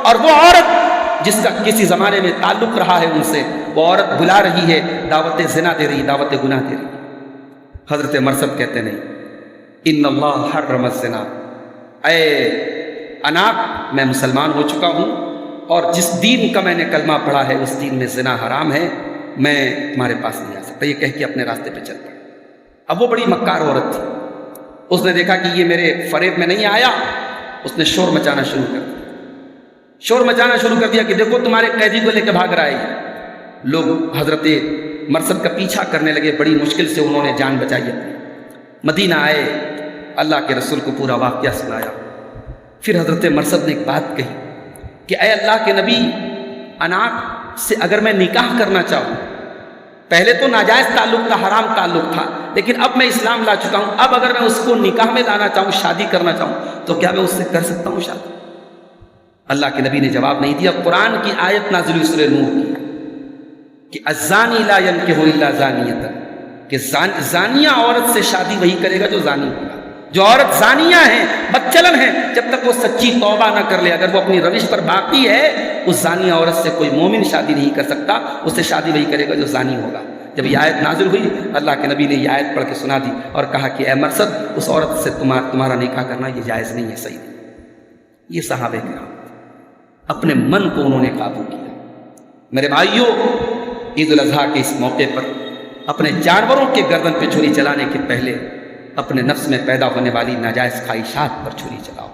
اور وہ عورت جس کا کسی زمانے میں تعلق رہا ہے ان سے, وہ عورت بلا رہی ہے, دعوت زنا دے رہی, دعوت گناہ دے رہی. حضرت مرثد کہتے نہیں, ان اللہ حرم الزنا, اے اناق, میں مسلمان ہو چکا ہوں اور جس دین کا میں نے کلمہ پڑھا ہے اس دین میں زنا حرام ہے, میں تمہارے پاس نہیں آ سکتا. یہ کہہ کے اپنے راستے پہ چل پڑا. اب وہ بڑی مکار عورت تھی. اس نے دیکھا کہ یہ میرے فریب میں نہیں آیا. اس نے شور مچانا شروع کر دیا. شور مچانا شروع کر دیا کہ دیکھو تمہارے قیدی کو لے کے بھاگ رہا ہے. لوگ حضرت مرثد کا پیچھا کرنے لگے. بڑی مشکل سے انہوں نے جان بچائی اپنی. مدینہ آئے, اللہ کے رسول کو پورا واقعہ سنایا. پھر حضرت مرثد نے ایک بات کہی کہ اے اللہ کے نبی, اناق سے اگر میں نکاح کرنا چاہوں, پہلے تو ناجائز تعلق تھا, حرام تعلق تھا, لیکن اب میں اسلام لا چکا ہوں, اب اگر میں اس کو نکاح میں لانا چاہوں, شادی کرنا چاہوں, تو کیا میں اس سے کر سکتا ہوں شادی؟ اللہ کے نبی نے جواب نہیں دیا. قرآن کی آیت نازل ہوئی سورہ نور کی کہ الزانی لا ينکح الا زانیۃ, کہ زانیہ عورت سے شادی وہی کرے گا جو زانی ہوگا. جو عورت زانیہ ہیں, بدچلن ہیں, جب تک وہ سچی توبہ نہ کر لے, اگر وہ اپنی روش پر باقی ہے, اس زانیہ عورت سے کوئی مومن شادی نہیں کر سکتا. اس سے شادی وہی کرے گا جو زانی ہوگا. جب یہ آیت نازل ہوئی, اللہ کے نبی نے یہ آیت پڑھ کے سنا دی اور کہا کہ اے مرثد, اس عورت سے تمہارا نکاح کرنا یہ جائز نہیں ہے, صحیح نہیں. یہ صحابہ کرام اپنے من کو انہوں نے قابو کیا. میرے بھائیوں, عید الاضحیٰ کے اس موقع پر اپنے جانوروں کے گردن پہ چھری چلانے کے پہلے اپنے نفس میں پیدا ہونے والی ناجائز خواہشات پر چھری چلاؤ.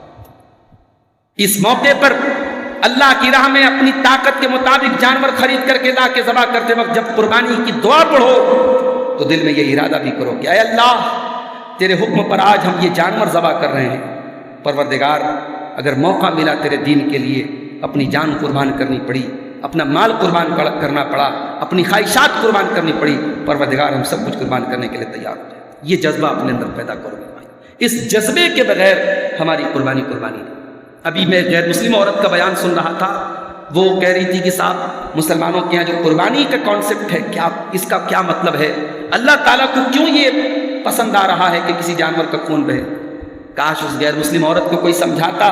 اس موقع پر اللہ کی راہ میں اپنی طاقت کے مطابق جانور خرید کر کے لا کے ذبح کرتے وقت جب قربانی کی دعا پڑھو تو دل میں یہ ارادہ بھی کرو کہ اے اللہ, تیرے حکم پر آج ہم یہ جانور ذبح کر رہے ہیں. پروردگار, اگر موقع ملا تیرے دین کے لیے اپنی جان قربان کرنی پڑی, اپنا مال قربان کرنا پڑا, اپنی خواہشات قربان کرنی پڑی, پروردگار ہم سب کچھ قربان کرنے کے لیے تیار ہو جائے. یہ جذبہ اپنے اندر پیدا کرو میرے بھائی. اس جذبے کے بغیر ہماری قربانی نہیں. ابھی میں غیر مسلم عورت کا بیان سن رہا تھا, وہ کہہ رہی تھی کہ صاحب مسلمانوں کے یہاں جو قربانی کا کانسیپٹ ہے, کیا اس کا کیا مطلب ہے, اللہ تعالیٰ کو کیوں یہ پسند آ رہا ہے کہ کسی جانور کا خون بہے. کاش اس غیر مسلم عورت کو کوئی سمجھاتا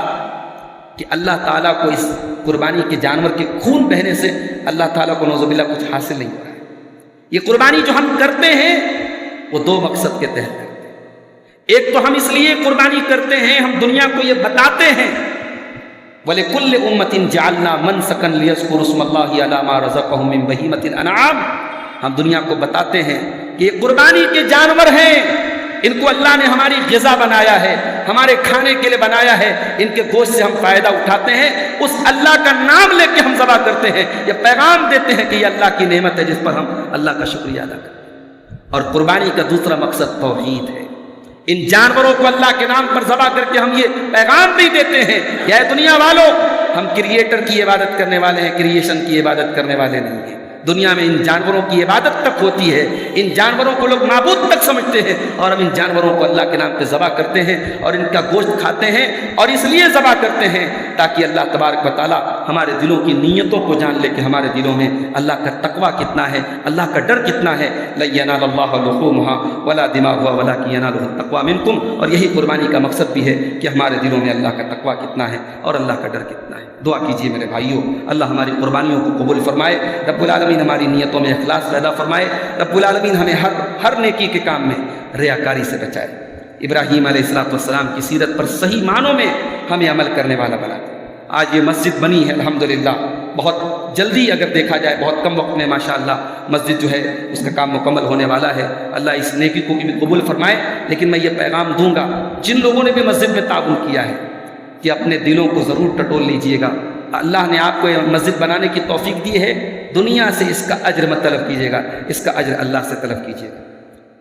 کہ اللہ تعالیٰ کو اس قربانی کے جانور کے خون بہنے سے اللہ تعالیٰ کو نعوذ باللہ کچھ حاصل نہیں ہو رہا ہے. یہ قربانی جو ہم کرتے ہیں وہ دو مقصد کے تحت کرتے ہیں. ایک تو ہم اس لیے قربانی کرتے ہیں, ہم دنیا کو یہ بتاتے ہیں وَلِكُلِّ أُمَّةٍ جَعَلْنَا مَنْسَكًا لِيَذْكُرُوا اسْمَ اللَّهِ عَلَىٰ مَا رَزَقَهُم مِّن بَهِيمَةِ الْأَنْعَامِ. ہم دنیا کو بتاتے ہیں کہ یہ قربانی کے جانور ہیں, ان کو اللہ نے ہماری غذا بنایا ہے, ہمارے کھانے کے لیے بنایا ہے, ان کے گوشت سے ہم فائدہ اٹھاتے ہیں. اس اللہ کا نام لے کے ہم ذبح کرتے ہیں, یہ پیغام دیتے ہیں کہ یہ اللہ کی نعمت ہے جس پر ہم اللہ کا شکریہ ادا کرتے ہیں. اور قربانی کا دوسرا مقصد توحید ہے. ان جانوروں کو اللہ کے نام پر ذبح کر کے ہم یہ پیغام بھی دیتے ہیں کہ اے دنیا والوں, ہم کریٹر کی عبادت کرنے والے ہیں, کریشن کی عبادت کرنے والے نہیں ہیں. دنیا میں ان جانوروں کی عبادت تک ہوتی ہے, ان جانوروں کو لوگ معبود تک سمجھتے ہیں, اور ہم ان جانوروں کو اللہ کے نام پہ ذبح کرتے ہیں اور ان کا گوشت کھاتے ہیں. اور اس لیے ذبح کرتے ہیں تاکہ اللہ تبارک و تعالیٰ ہمارے دلوں کی نیتوں کو جان لے کہ ہمارے دلوں میں اللہ کا تقوی کتنا ہے، اللہ کا ڈر کتنا ہے۔ لَن يَنَالَ اللَّهَ لُحُومُهَا وَلَا دِمَاؤُهَا وَلَٰكِن يَنَالُهُ التَّقْوَىٰ مِنكُمْ، اور یہی قربانی کا مقصد بھی ہے کہ ہمارے دلوں میں اللہ کا تقوی کتنا ہے اور اللہ کا ڈر کتنا ہے۔ دعا کیجیے میرے بھائیوں، اللہ ہماری قربانیوں کو قبول فرمائے، رب العالمین ہماری نیتوں میں اخلاص پیدا فرمائے، رب العالمین ہمیں ہر نیکی کے کام میں ریاکاری سے بچائے، ابراہیم علیہ السلام کی سیرت پر صحیح معنوں میں ہمیں عمل کرنے والا بنا دے۔ آج یہ مسجد بنی ہے الحمدللہ، بہت جلدی اگر دیکھا جائے بہت کم وقت میں ماشاءاللہ مسجد جو ہے اس کا کام مکمل ہونے والا ہے، اللہ اس نیکی کو بھی قبول فرمائے۔ لیکن میں یہ پیغام دوں گا جن لوگوں نے بھی مسجد میں تعاون کیا ہے کہ اپنے دلوں کو ضرور ٹٹول لیجئے گا، اللہ نے آپ کو یہ مسجد بنانے کی توفیق دی ہے، دنیا سے اس کا اجر مت طلب کیجیے گا، اس کا اجر اللہ سے طلب کیجیے گا۔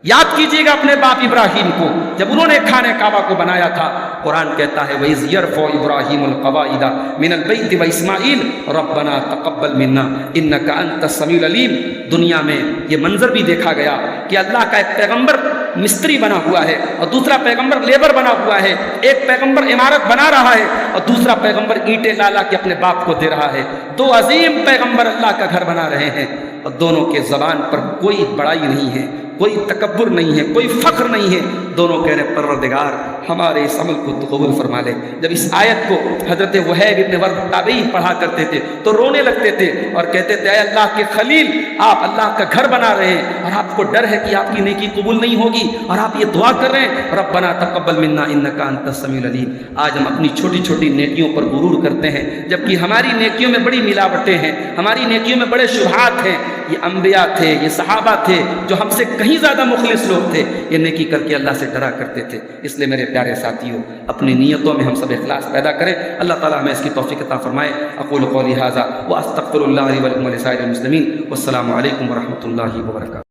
یاد کیجیے گا اپنے باپ ابراہیم کو، جب انہوں نے خانہ کعبہ کو بنایا تھا، قرآن کہتا ہے وَإِذْ يَرْفَعُ إِبْرَاهِيمُ الْقَوَاعِدَ مِنَ الْبَيْتِ وَإِسْمَاعِيلُ رَبَّنَا تَقَبَّلْ مِنَّا إِنَّكَ أَنْتَ السَّمِيعُ الْعَلِيمُ۔ دنیا میں یہ منظر بھی دیکھا گیا کہ اللہ کا ایک پیغمبر مستری بنا ہوا ہے اور دوسرا پیغمبر لیبر بنا ہوا ہے، ایک پیغمبر عمارت بنا رہا ہے اور دوسرا پیغمبر اینٹیں لا لا کے اپنے باپ کو دے رہا ہے۔ دو عظیم پیغمبر اللہ کا گھر بنا رہے ہیں اور دونوں کے زبان پر کوئی بڑائی نہیں ہے، کوئی تکبر نہیں ہے، کوئی فخر نہیں ہے، دونوں کہہ رہے پروردگار ہمارے اس عمل کو تو قبول فرما لے۔ جب اس آیت کو حضرت وہیب ابن ورد تابعی پڑھا کرتے تھے تو رونے لگتے تھے اور کہتے تھے اے اللہ کے خلیل، آپ اللہ کا گھر بنا رہے ہیں اور آپ کو ڈر ہے کہ آپ کی نیکی قبول نہیں ہوگی اور آپ یہ دعا کر رہے ہیں ربنا تقبل منا انک انت السمیع العلیم۔ آج ہم اپنی چھوٹی چھوٹی نیکیوں پر غرور کرتے ہیں جبکہ ہماری نیکیوں میں بڑی ملاوٹیں ہیں، ہماری نیکیوں میں بڑے شبہات ہیں۔ یہ انبیاء تھے، یہ صحابہ تھے جو ہم سے کہیں زیادہ مخلص لوگ تھے، یہ نیکی کر کے اللہ سے ڈرا کرتے تھے۔ اس لیے میرے پیارے ساتھیوں، اپنی نیتوں میں ہم سب اخلاص پیدا کریں، اللہ تعالیٰ ہمیں اس کی توفیق عطا فرمائے۔ اقول قولی ھذا واستغفر اللہ لی ولکم ولسائر المسلمین، والسلام علیکم ورحمۃ اللہ وبرکاتہ۔